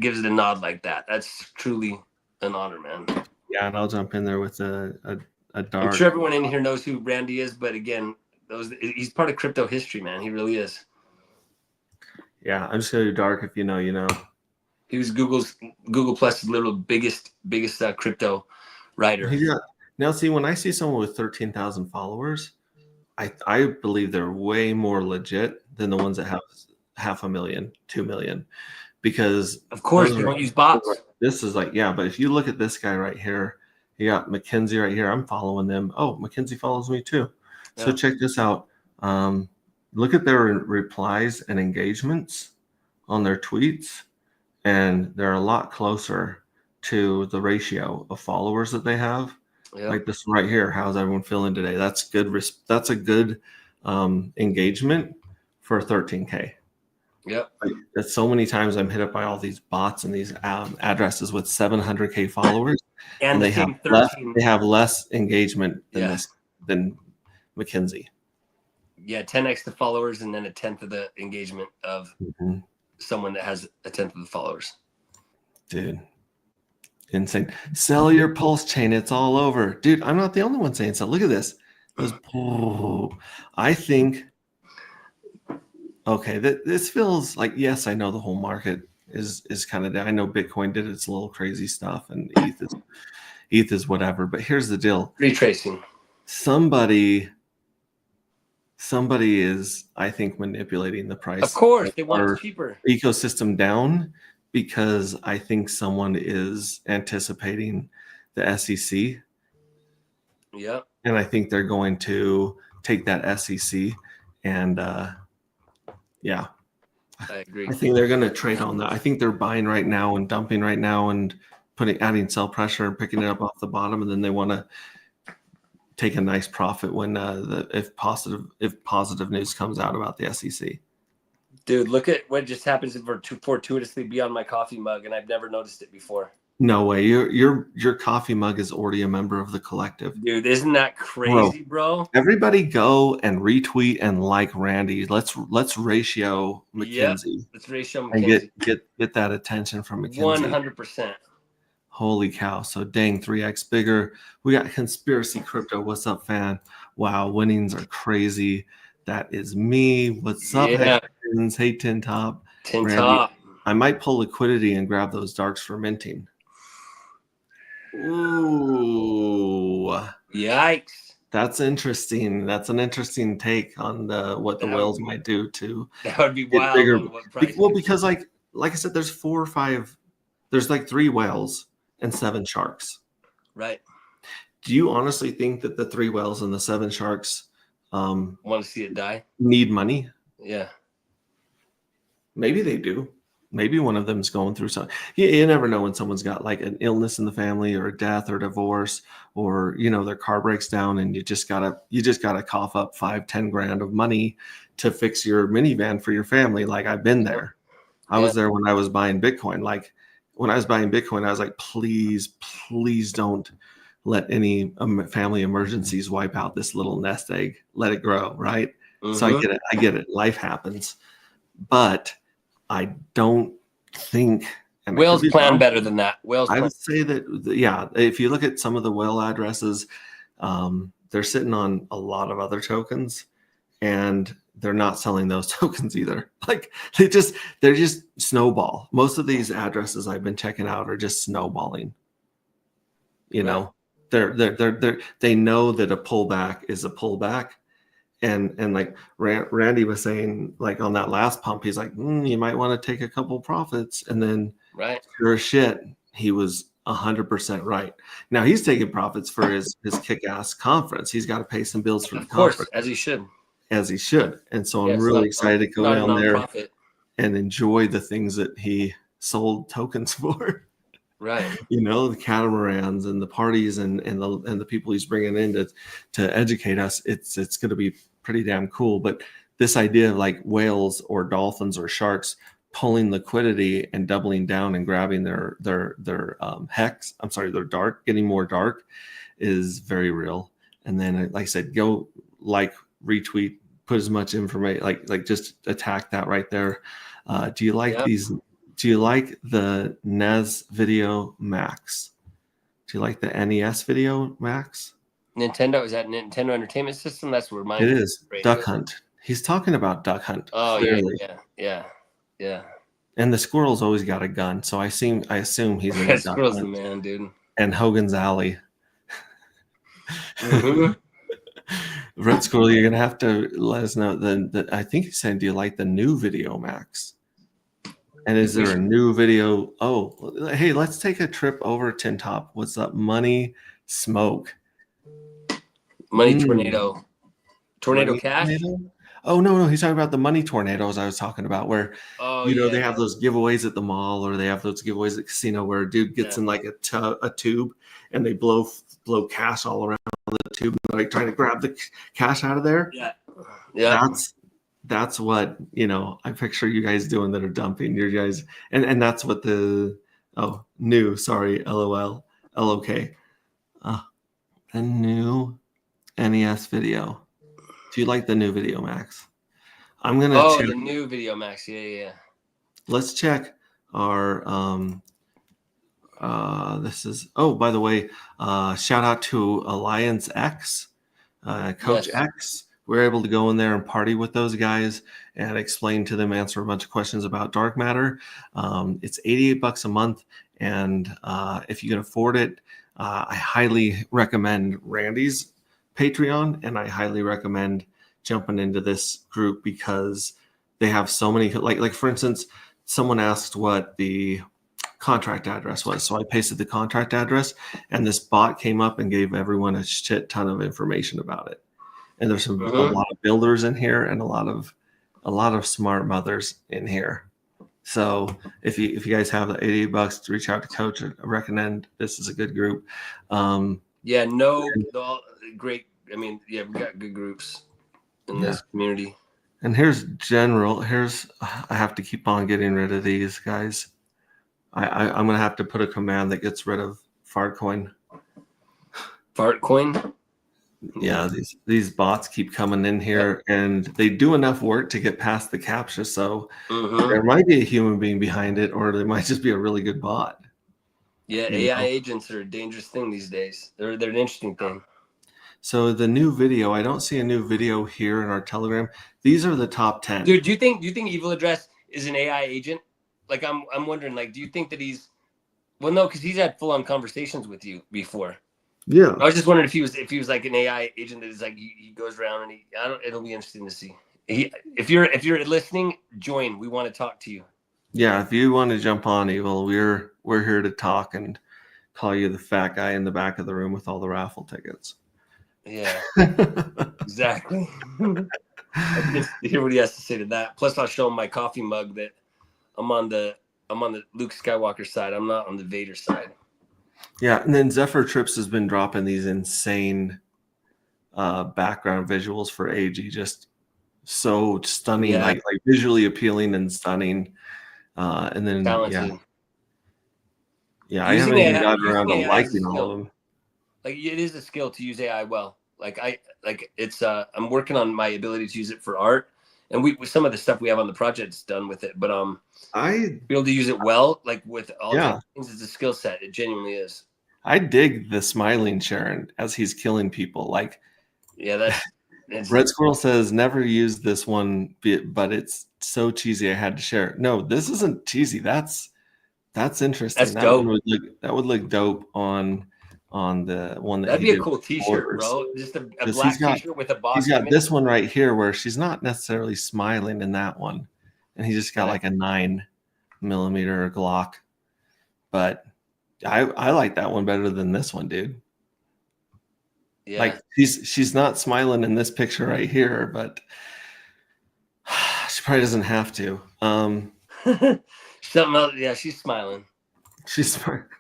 gives it a nod like that. That's truly an honor, man. Yeah, and I'll jump in there with a dark. I'm sure everyone in here knows who Randy is, but again, he's part of crypto history, man. He really is. Yeah, I'm just gonna do dark. If you know, you know. He was Google Plus's little biggest crypto writer. Now, see, when I see someone with 13,000 followers, I believe they're way more legit than the ones that have 500,000, 2 million, because of course they don't use bots. This is like, yeah, but if you look at this guy right here, you got McKenzie right here. I'm following them. Oh, McKenzie follows me too. So check this out. Look at their replies and engagements on their tweets, and they're a lot closer to the ratio of followers that they have. Yep. Like this one right here. How's everyone feeling today? That's good. That's a good engagement for 13K. Yep. Like, so many times I'm hit up by all these bots and these addresses with 700K followers, and they have less engagement than McKenzie. Yeah, 10x the followers, and then a tenth of the engagement of someone that has a tenth of the followers. Dude. Insane. Sell your pulse chain. It's all over. Dude, I'm not the only one saying so. Look at this. I think, okay, this feels like, yes, I know the whole market is kind of down. I know Bitcoin did its little crazy stuff, and ETH is whatever. But here's the deal. Retracing. Somebody is, I think, manipulating the price. Of course, they want it cheaper. Ecosystem down. Because I think someone is anticipating the SEC. Yep. And I think they're going to take that SEC and yeah. I agree. I think they're going to trade on that. I think they're buying right now and dumping right now and adding sell pressure and picking it up off the bottom, and then they want to take a nice profit when if positive news comes out about the SEC. Dude, look at what just happens fortuitously be on my coffee mug, and I've never noticed it before. No way. Your coffee mug is already a member of the collective. Dude, isn't that crazy, bro? Everybody go and retweet and like Randy. Let's ratio McKenzie. Yep, let's ratio McKenzie. And get that attention from McKenzie. 100%. Holy cow. So dang, 3x bigger. We got Conspiracy Crypto. What's up, fan? Wow, winnings are crazy. That is me. What's up, Hey, Tin Top. Tin Top. I might pull liquidity and grab those darks for minting. Ooh. Yikes. That's interesting. That's an interesting take on what the whales might do to. That would be wild. Bigger. Well, because like I said, there's 4 or 5. There's like 3 whales and 7 sharks. Right. Do you honestly think that the 3 whales and the 7 sharks want to see it die? Need money? Yeah. Maybe they do. Maybe one of them's going through something. You never know when someone's got like an illness in the family or a death or divorce, or their car breaks down and you just gotta cough up 5-10 grand of money to fix your minivan for your family. Like, I've been there. I was there when I was buying Bitcoin. Like, when I was buying Bitcoin, I was like, please don't let any family emergencies wipe out this little nest egg. Let it grow, right? So I get it. Life happens. But I don't think And I could Whales be plan wrong. better than that. Whales I plan. would say that, yeah, if you look at some of the whale addresses, they're sitting on a lot of other tokens, and they're not selling those tokens either. Like they're just snowball. Most of these addresses I've been checking out are just snowballing. You Right. know, they know that a pullback is a pullback. And like Randy was saying, like on that last pump, he's like, you might want to take a couple profits. And then Right. sure as shit, he was 100% right. Now he's taking profits for his kick-ass conference. He's got to pay some bills for the Of course, conference, as he should. as he should. And so Yeah, I'm it's really not, excited to go not down a there nonprofit. and enjoy the things that he sold tokens for. Right. You know, the catamarans and the parties and the people he's bringing in to educate us. It's going to be pretty damn cool. But this idea of like whales or dolphins or sharks pulling liquidity and doubling down and grabbing their hex, I'm sorry, their dark, getting more dark, is very real. And then, like I said, go like, retweet, put as much information, like just attack that right there. Do you like these? Do you like the NES Video Max? Do you like the NES Video Max? Nintendo, is that Nintendo Entertainment System? That's where mine It is Duck Hunt. He's talking about Duck Hunt. Oh, clearly. yeah. And the squirrel's always got a gun, so I assume he's in Red the Duck Squirrel's the Hunt. man, dude. And Hogan's Alley. Mhm. Red Squirrel, you're gonna have to let us know. That I think he's saying, do you like the new Video Max? And is there a new video? Oh, hey, let's take a trip over Tin Top. What's up, Money Smoke? Money Tornado. Tornado Money Cash? Tornado? Oh, no. He's talking about the money tornadoes I was talking about, where, they have those giveaways at the mall, or they have those giveaways at the casino where a dude gets in like a tube and they blow cash all around the tube, and like trying to grab the cash out of there. Yeah. That's what, I picture you guys doing that are dumping your guys. And that's what LOL, LOK. The new NES Video. Do you like the new Video Max? I'm going to check. The new Video Max. Yeah. Let's check our, this is, by the way, shout out to Alliance X, Coach X. We're able to go in there and party with those guys and explain to them, answer a bunch of questions about dark matter. It's $88 a month. And if you can afford it, I highly recommend Randy's Patreon, and I highly recommend jumping into this group because they have so many, like for instance, someone asked what the contract address was. So I pasted the contract address, and this bot came up and gave everyone a shit ton of information about it. And there's a lot of builders in here and a lot of smart mothers in here. So if you guys have the $88 to reach out to Coach, I recommend this is a good group. Great. I mean, we got good groups in this community. And here's I have to keep on getting rid of these guys. I'm gonna have to put a command that gets rid of Fartcoin. Fartcoin? Yeah, these bots keep coming in here, and they do enough work to get past the CAPTCHA. So there might be a human being behind it, or they might just be a really good bot. Yeah, AI agents are a dangerous thing these days. They're an interesting thing. So the new video, I don't see a new video here in our Telegram. These are the top 10. Dude, do you think Evil Address is an AI agent? Like, I'm wondering, like, do you think that he's? Well, no, because he's had full-on conversations with you before. Yeah, I was just wondering if he was like an AI agent that is like he goes around and it'll be interesting to see. If you're listening, join. We want to talk to you. Yeah, if you want to jump on, Evil, we're here to talk and call you the fat guy in the back of the room with all the raffle tickets. Yeah, exactly. I just hear what he has to say to that. Plus, I'll show him my coffee mug that I'm on the Luke Skywalker side. I'm not on the Vader side. Yeah, and then Zephyr Trips has been dropping these insane background visuals for AG, just so stunning, like visually appealing and stunning. And then talented. I haven't even gotten around to liking all of them. Like, it is a skill to use AI well. I'm working on my ability to use it for art, and we some of the stuff we have on the project is done with it. But I be able to use it well, like with all Yeah. the things, it's a skill set. It genuinely is. I dig the smiling Sharon as he's killing people. Like Yeah, it's Red Squirrel says, never use this one, but it's so cheesy I had to share it. No, this isn't cheesy. That's interesting. That's dope. That would look dope on the one that That'd he be a did cool with T-shirt, Borders. bro. Just a 'Cause black T-shirt with a box. He's got image. this one right here where she's not necessarily smiling in that one, and he just got Right. like a 9mm Glock. But I like that one better than this one, dude. Yeah. Like she's not smiling in this picture right here, but she probably doesn't have to. Something else. Yeah, she's smiling. She's smart.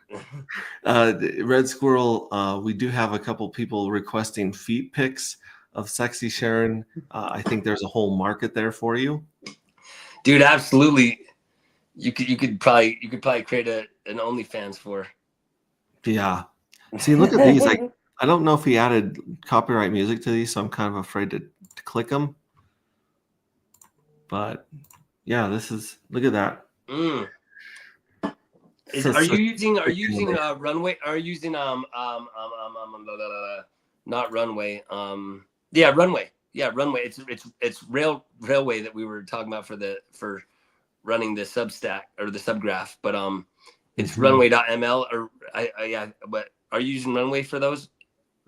Red Squirrel, we do have a couple people requesting feet pics of sexy Sharon. I think there's a whole market there for you. Dude, absolutely. You could probably create an OnlyFans for. Yeah. See, look at these. Like, I don't know if he added copyright music to these, so I'm kind of afraid to click them. But yeah, look at that. Mm. Are you using Runway? Are you using not Runway? Yeah, Runway. Yeah, Runway. It's Railway that we were talking about for running the Substack or the Subgraph, but it's runway.ml or yeah. But are you using Runway for those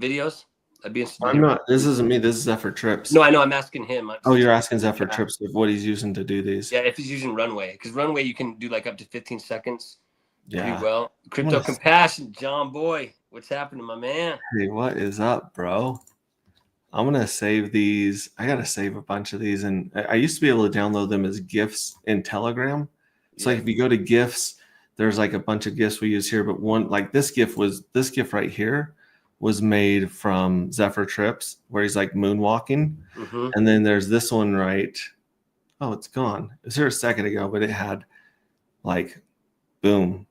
videos? I'd be interested. I'm not. This isn't me. This is Zephyr Trips. No, I know. I'm asking him. Oh, you're asking Zephyr Trips of what he's using to do these. Yeah, if he's using Runway, because Runway you can do like up to 15 seconds. Yeah. Pretty well. Crypto Compassion, John Boy. What's happening, my man? Hey, what is up, bro? I'm gonna save these. I gotta save a bunch of these, and I used to be able to download them as GIFs in Telegram. So like if you go to GIFs, there's like a bunch of GIFs we use here, but one like this GIF right here was made from Zephyr Trips, where he's like moonwalking, and then there's this one right. Oh, it's gone. It was here a second ago, but it had like, boom.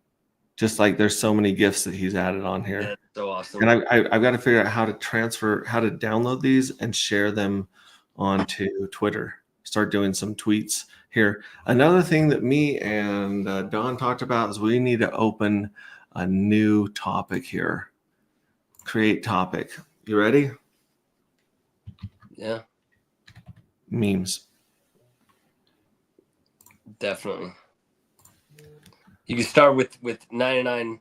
Just like there's so many GIFs that he's added on here. That's so awesome. And I've got to figure out how to download these and share them onto Twitter. Start doing some tweets here. Another thing that me and Don talked about is we need to open a new topic here. Create topic. You ready? Yeah. Memes. Definitely. You can start with 99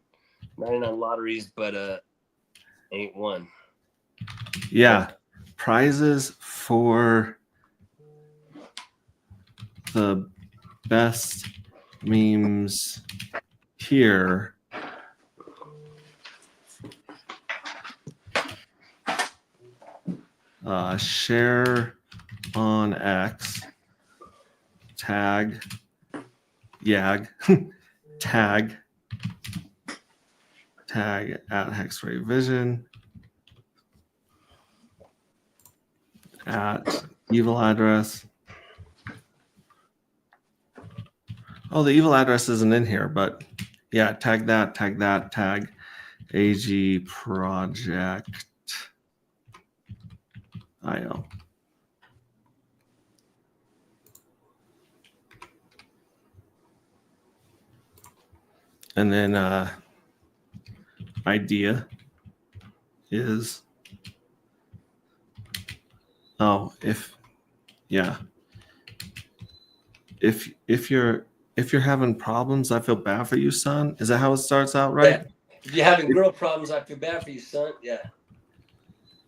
lotteries, but ain't one. Yeah. Prizes for the best memes here. Share on X. Tag. Yag. Tag at Hexray Vision, at evil address. Oh, the evil address isn't in here, but yeah, tag AG Project IO. And then idea is if you're having problems, I feel bad for you, son. Is that how it starts out, right? Yeah. If you're having girl problems, I feel bad for you, son. Yeah.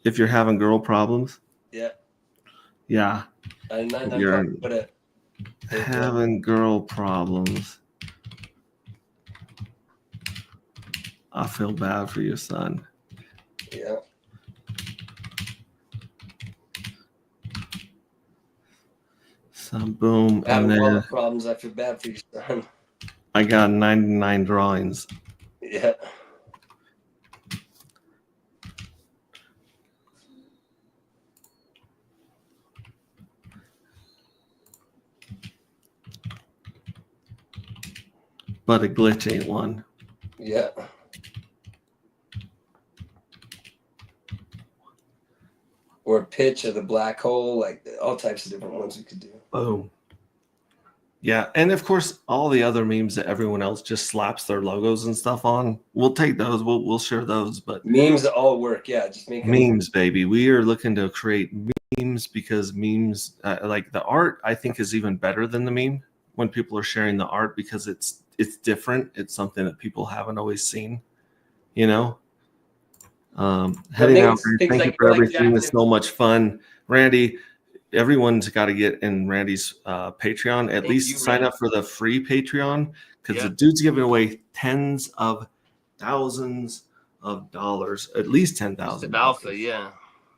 If you're having girl problems. Yeah. Yeah. You're having girl problems. I feel bad for you, son. Yeah. Some boom. Having girl problems, I feel bad for you, son. I got 99 drawings. Yeah. But a glitch ain't one. Yeah. or pitch of the black hole, like all types of different ones we could do. Boom. Yeah, and of course, all the other memes that everyone else just slaps their logos and stuff on, we'll take those. We'll share those. But Memes that all work, yeah. Just make them. Memes, baby. We are looking to create memes because memes, like the art, I think is even better than the meme when people are sharing the art because it's different. It's something that people haven't always seen. You know. Heading out there. Thank you for everything. It's so much fun, Randy. Everyone's got to get in Randy's Patreon. At least sign up for the free Patreon because the dude's giving away tens of thousands of dollars, at least 10,000. Alpha, yeah.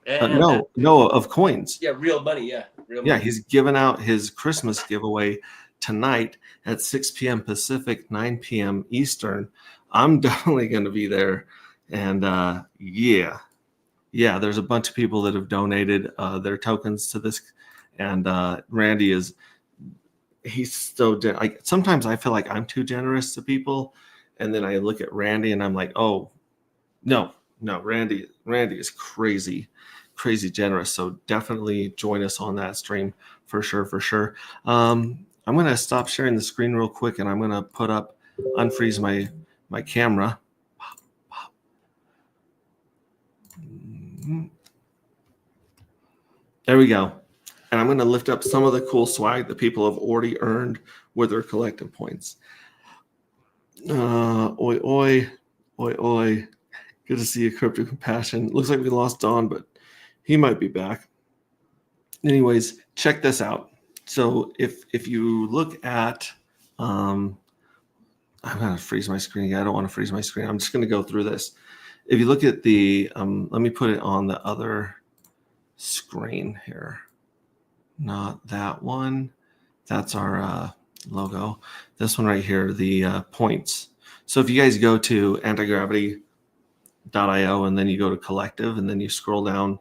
No, of coins. Yeah, real money. Yeah, real money. Yeah, he's giving out his Christmas giveaway tonight at 6 p.m. Pacific, 9 p.m. Eastern. I'm definitely going to be there, and yeah, there's a bunch of people that have donated their tokens to this, and Randy he's so sometimes I feel like I'm too generous to people, and then I look at Randy and I'm like, oh, no, Randy is crazy generous. So definitely join us on that stream for sure. I'm gonna stop sharing the screen real quick, and I'm gonna unfreeze my camera. There we go. And I'm going to lift up some of the cool swag that people have already earned with their collective points. Oi. Good to see you, Crypto Compassion. Looks like we lost Don, but he might be back. Anyways, check this out. So if you look at, I'm going to freeze my screen. I don't want to freeze my screen. I'm just going to go through this. If you look at the, let me put it on the other screen here. Not that one. That's our logo. This one right here, the points. So if you guys go to antigravity.io and then you go to collective and then you scroll down,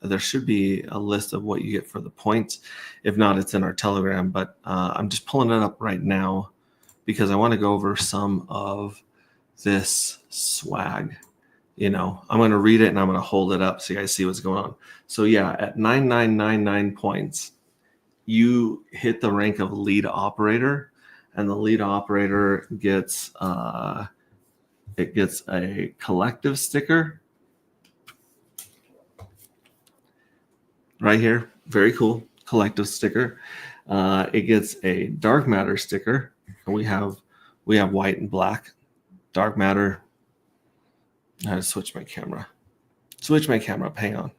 there should be a list of what you get for the points. If not, it's in our Telegram, but I'm just pulling it up right now because I want to go over some of this swag. I'm going to read it and I'm going to hold it up so you guys see what's going on. So yeah, at 9999 points, you hit the rank of lead operator, and the lead operator gets a collective sticker right here. Very cool collective sticker. It gets a dark matter sticker, and we have white and black. Dark matter. I had to switch my camera. Hang on.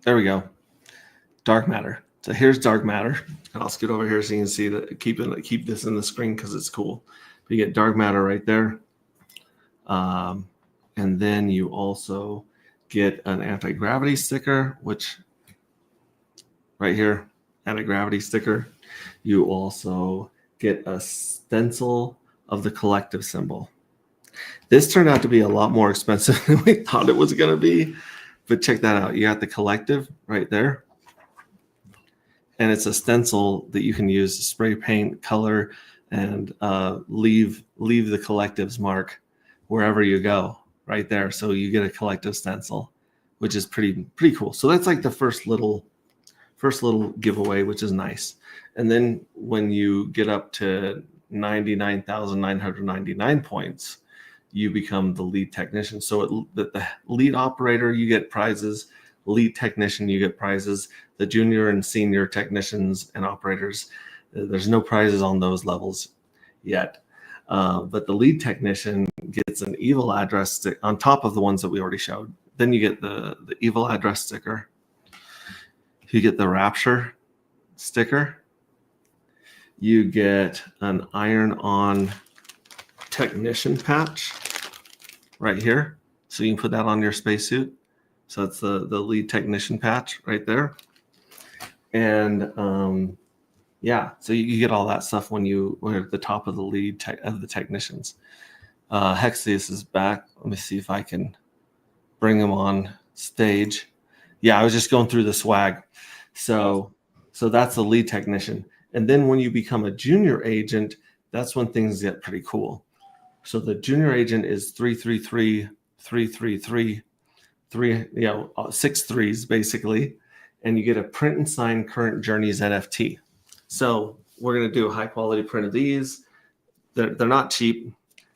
There we go. Dark matter. So here's dark matter. And I'll scoot over here so you can see that. Keep this in the screen because it's cool. You get dark matter right there. And then you also get an anti-gravity sticker, which right here, anti-gravity sticker. You also get a stencil of the collective symbol. This turned out to be a lot more expensive than we thought it was going to be. But check that out. You got the collective right there. And it's a stencil that you can use to spray paint, color, and leave the collective's mark wherever you go right there. So you get a collective stencil, which is pretty cool. So that's like the first little giveaway, which is nice. And then when you get up to 99,999 points, you become the lead technician. So the lead operator, you get prizes. Lead technician, you get prizes. The junior and senior technicians and operators, there's no prizes on those levels yet. But the lead technician gets an evil address stick on top of the ones that we already showed. Then you get the evil address sticker. You get the Rapture sticker. You get an iron-on technician patch right here. So you can put that on your spacesuit. So that's the lead technician patch right there. And yeah, so you get all that stuff when we're at the top of the lead of the technicians. Hexius is back. Let me see if I can bring him on stage. Yeah, I was just going through the swag. So that's the lead technician. And then when you become a junior agent, that's when things get pretty cool. So the junior agent is 333, 333, 6 threes basically, and you get a print and sign Current Journeys NFT. So we're going to do a high quality print of these. They're not cheap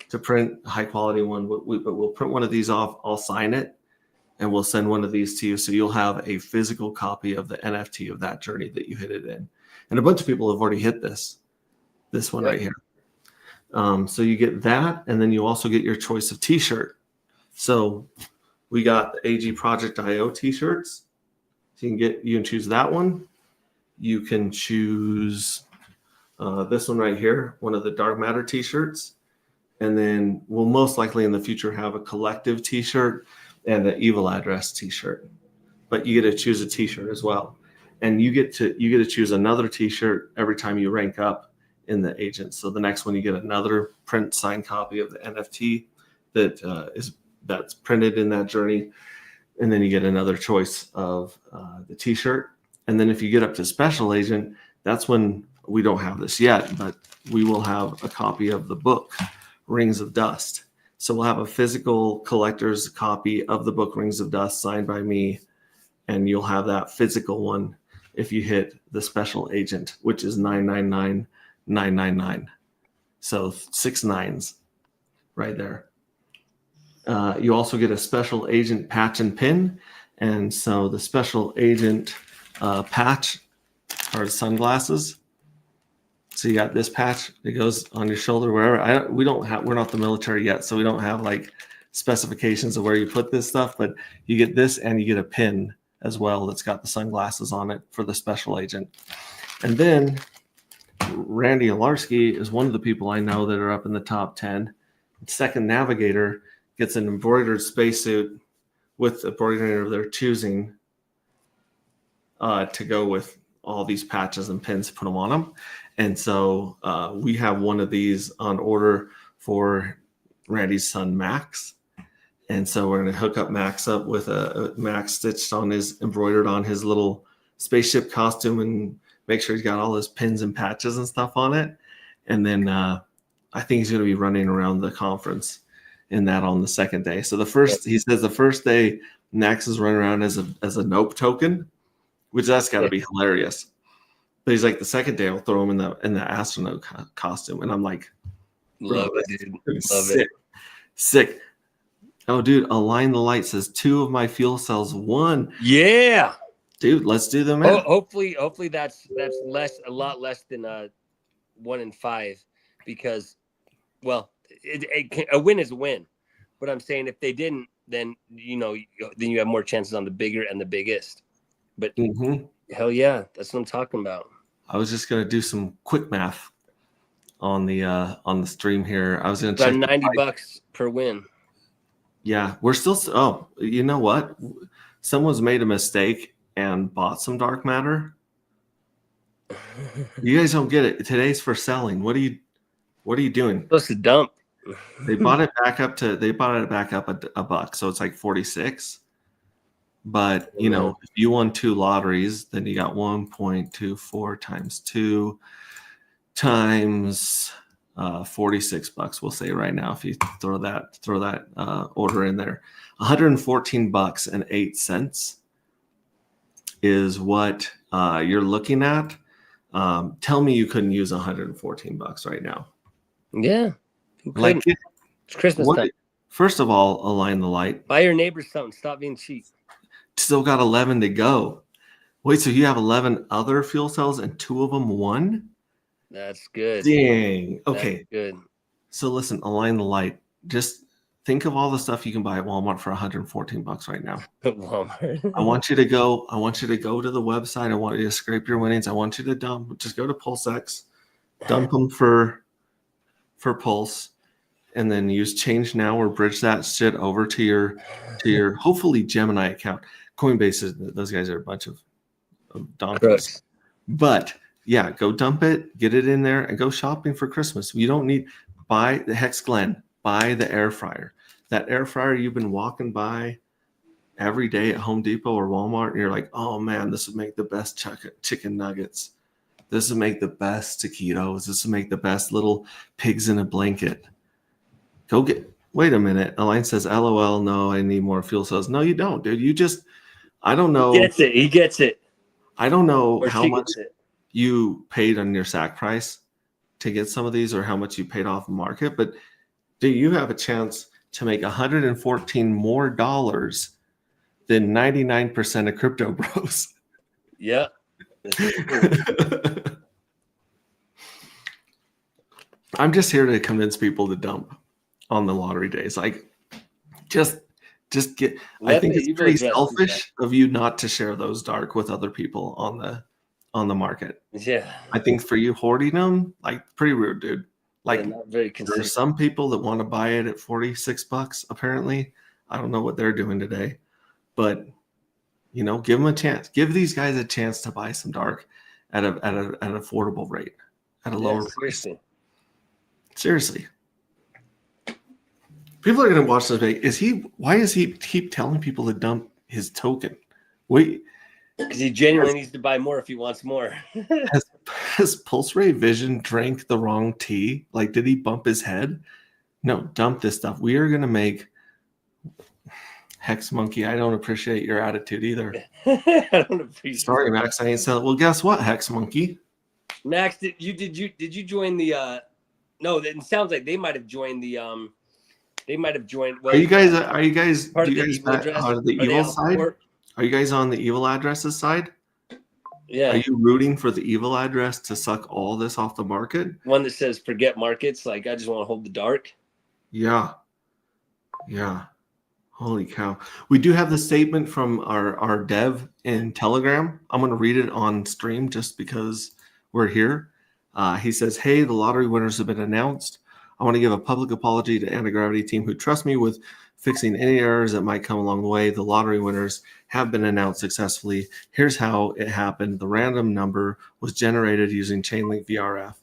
to print, a high quality one, but we'll print one of these off. I'll sign it, and we'll send one of these to you. So you'll have a physical copy of the NFT of that journey that you hit it in. And a bunch of people have already hit this one right here. So you get that, and then you also get your choice of t-shirt. So we got the AG Project IO t-shirts. So you can choose that one. You can choose this one right here, one of the Dark Matter t-shirts. And then we'll most likely in the future have a collective t-shirt and an Evil Address t-shirt. But you get to choose a t-shirt as well. And you get to choose another t-shirt every time you rank up in the agent. So the next one you get another print signed copy of the NFT that's printed in that journey. And then you get another choice of the t-shirt. And then if you get up to special agent, that's when we don't have this yet, but we will have a copy of the book, Rings of Dust. So we'll have a physical collector's copy of the book, Rings of Dust, signed by me. And you'll have that physical one if you hit the special agent, which is 999,999. So 6 nines right there. You also get a special agent patch and pin. And so the special agent patch are sunglasses. So you got this patch that goes on your shoulder wherever. We're not the military yet, so we don't have like specifications of where you put this stuff, but you get this and you get a pin as well that's got the sunglasses on it for the special agent. And then Randy Alarski is one of the people I know that are up in the top 10. Second Navigator gets an embroidered spacesuit with embroidery of their choosing to go with all these patches and pins, put them on them. And so we have one of these on order for Randy's son, Max. And so we're going to hook up Max up with a Max stitched on embroidered on his little spaceship costume and make sure he's got all his pins and patches and stuff on it. And then I think he's going to be running around the conference in that on the second day. So he says the first day Max is running around as a nope token, which that's got to be hilarious. But he's like, the second day I'll throw him in the astronaut costume, and I'm like, love it, dude. Love sick, it. Sick. Oh, dude, Align the Light says 2 of my fuel cells won. Yeah, dude, let's do the math. Hopefully that's a lot less than 1 in 5, because, well, a win is a win. But I'm saying if they didn't, then you have more chances on the bigger and the biggest. But hell yeah, that's what I'm talking about. I was just gonna do some quick math on the stream here. I was gonna check about $90 per win. Yeah, we're still. Oh, you know what? Someone's made a mistake and bought some dark matter. You guys don't get it. Today's for selling. What are you doing? Supposed to dump. They bought it back up a buck, so it's like 46. But if you won 2 lotteries, then you got 1.24 times 2 times $46. We'll say right now, if you throw that order in there, $114.08 is what you're looking at. Tell me you couldn't use $114 right now. Yeah, like it's Christmas time. First of all, Align the Light. Buy your neighbors something. Stop being cheap. Still got 11 to go. Wait, so you have 11 other fuel cells and 2 of them won? That's good. Dang. Okay. That's good. So listen, Align the Light. Just think of all the stuff you can buy at Walmart for $114 right now. Walmart. I want you to go to the website. I want you to scrape your winnings. I want you to just go to PulseX, dump them for Pulse, and then use Change Now or bridge that shit over to your hopefully Gemini account. Coinbase those guys are a bunch of donkeys. But yeah, go dump it, get it in there, and go shopping for Christmas. You don't need buy the Hex Glen, buy the air fryer. That air fryer you've been walking by every day at Home Depot or Walmart, and you're like, oh man, this would make the best chicken nuggets. This would make the best taquitos. This would make the best little pigs in a blanket. Go get. Wait a minute. Elaine says, "LOL. No, I need more fuel cells." No, you don't, dude. You just. I don't know. He gets it. He gets it. I don't know Or how she much gets it. you paid on your sack price to get some of these, or how much you paid off market, but do you have a chance to make 114 more dollars than 99% of crypto bros? Yeah. I'm just here to convince people to dump on the lottery days. Like, just get. I think it's pretty selfish of you not to share those dark with other people on the market. Yeah. I think for you hoarding them, like, pretty rude, dude. Like, not very there are consistent. some people that want to buy it at $46. Apparently, I don't know what they're doing today, but you know, give them a chance. Give these guys a chance to buy some dark at an affordable rate, at a lower price. Seriously. People are going to watch this. Why is he keep telling people to dump his token? Wait. Because he genuinely needs to buy more if he wants more. Has Pulse Ray Vision drank the wrong tea? Like, did he bump his head? No, dump this stuff. We are going to make Hex Monkey. I don't appreciate your attitude either. I don't appreciate. Sorry, Max. I ain't selling. Well, guess what, Hex Monkey? Max, did you join the? No, it sounds like they might have joined the. They might have joined. Well, are you guys? Do you guys on the evil side? Are you guys on the evil addresses side? Yeah. Are you rooting for the evil address to suck all this off the market? One that says "forget markets." Like, I just want to hold the dark. Yeah. Yeah. Holy cow. We do have the statement from our dev in Telegram. I'm going to read it on stream just because we're here. He says, "Hey, the lottery winners have been announced. I want to give a public apology to Anti-Gravity team who trust me with fixing any errors that might come along the way. The lottery winners have been announced successfully. Here's how it happened. The random number was generated using Chainlink VRF.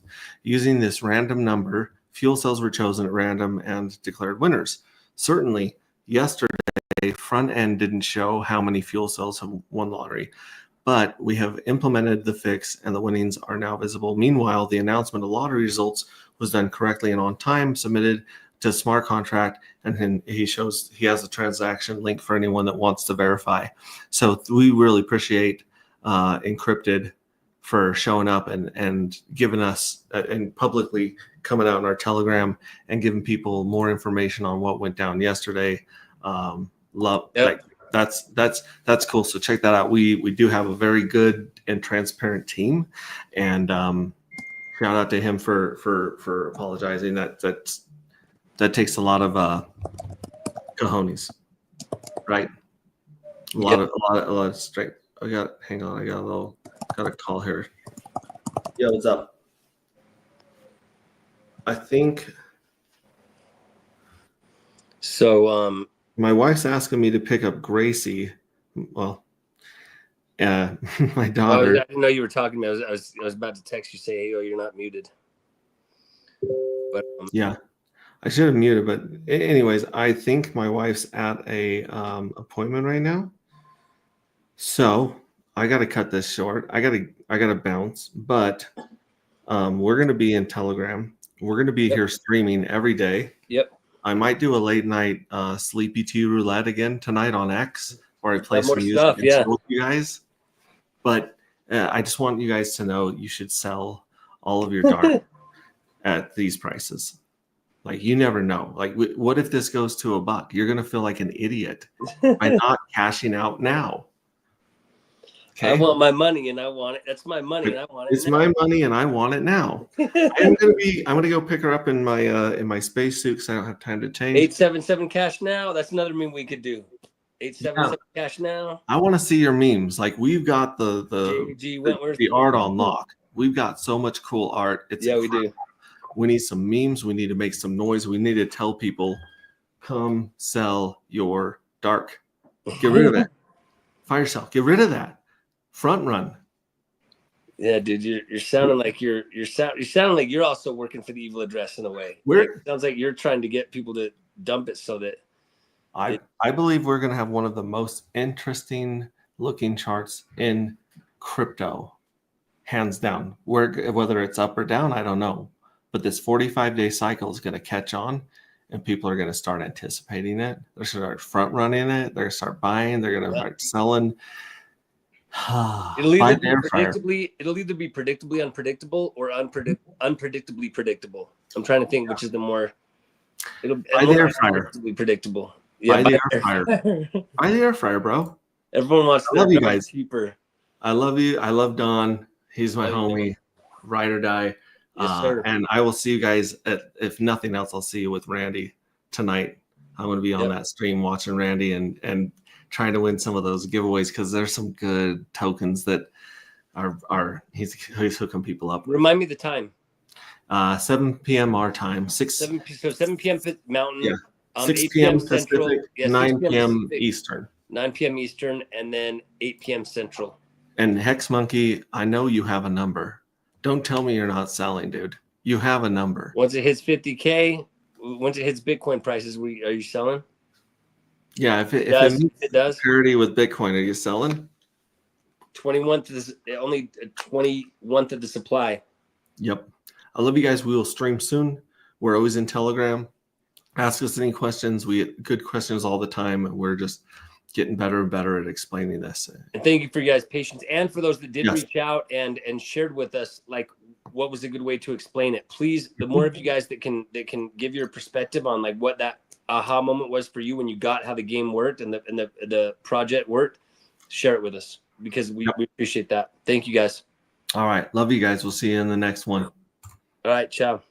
Using this random number, fuel cells were chosen at random and declared winners. Certainly, yesterday, front end didn't show how many fuel cells have won lottery, but we have implemented the fix and the winnings are now visible. Meanwhile, the announcement of lottery results was done correctly and on time, submitted to smart contract, and then he has a transaction link for anyone that wants to verify. So we really appreciate Encrypted for showing up and giving us and publicly coming out in our Telegram and giving people more information on what went down yesterday. Like, that's cool. So check that out. We do have a very good and transparent team, and shout out to him for apologizing. That takes a lot of cojones, right? A lot of strength. Hang on, I got a call here. Yeah, what's up? I think so. My wife's asking me to pick up Gracie. Well, my daughter. I didn't know you were talking to me. I was about to text you, say, "Hey, you're not muted." But yeah, I should have muted. But anyways, I think my wife's at a appointment right now, so I got to cut this short. I gotta bounce. But we're gonna be in Telegram. We're gonna be here streaming every day. Yep. I might do a late night Sleepy Tea Roulette again tonight on X, where I play some music stuff, with you guys. But I just want you guys to know you should sell all of your dark at these prices. Like, you never know. Like, what if this goes to $1? You're gonna feel like an idiot by not cashing out now. Okay? I want my money and I want it. That's my money and I want it. It's my money and I want it now. I'm gonna go pick her up in my spacesuit because I don't have time to change. 877 cash now. That's another meme we could do. 877 cash now. I want to see your memes. Like, we've got the art on lock. We've got so much cool art. It's incredible. We do. We need some memes. We need to make some noise. We need to tell people, come sell your dark. Get rid of it. Fire sale. Get rid of that. Front run. Yeah, dude, you're sounding like you're sounding like you're also working for the evil address in a way. Sounds like you're trying to get people to dump it so that I believe we're going to have one of the most interesting looking charts in crypto. hands down. Whether it's up or down, I don't know. But this 45-day cycle is going to catch on, and people are going to start anticipating it. They're going to start front running it. They're going to start buying. They're going to start selling. It'll Buy either the be air fryer. predictably unpredictable or unpredictably predictable. I'm trying to think which is the more. Buy the air fryer. Predictable. Buy the air fryer. Buy the air fryer, bro. Everyone wants I love that you guys. cheaper. I love you. I love Don. He's my homie. Ride or die. Yes, sir. And I will see you guys if nothing else, I'll see you with Randy tonight. I'm going to be on that stream watching Randy and trying to win some of those giveaways because there's some good tokens that he's hooking people up with. Remind me the time. 7 p.m. our time. 7 p.m. Mountain. Yeah. 6 p.m. Pacific, 9 p.m. Eastern. 9 p.m. Eastern, and then 8 p.m. Central. And Hex Monkey, I know you have a number. Don't tell me you're not selling, dude. You have a number. Once it hits 50K, once it hits Bitcoin prices, are you selling? Yeah, if it does parity with Bitcoin, are you selling? 21th, only 21th of the supply. Yep. I love you guys. We will stream soon. We're always in Telegram. Ask us any questions. We get good questions all the time. We're just getting better and better at explaining this. And thank you for you guys' patience, and for those that did reach out and shared with us, like, what was a good way to explain it. Please, the more of you guys that can give your perspective on like what that aha moment was for you when you got how the game worked and the project worked, share it with us because we appreciate that. Thank you guys. All right. Love you guys. We'll see you in the next one. All right. Ciao.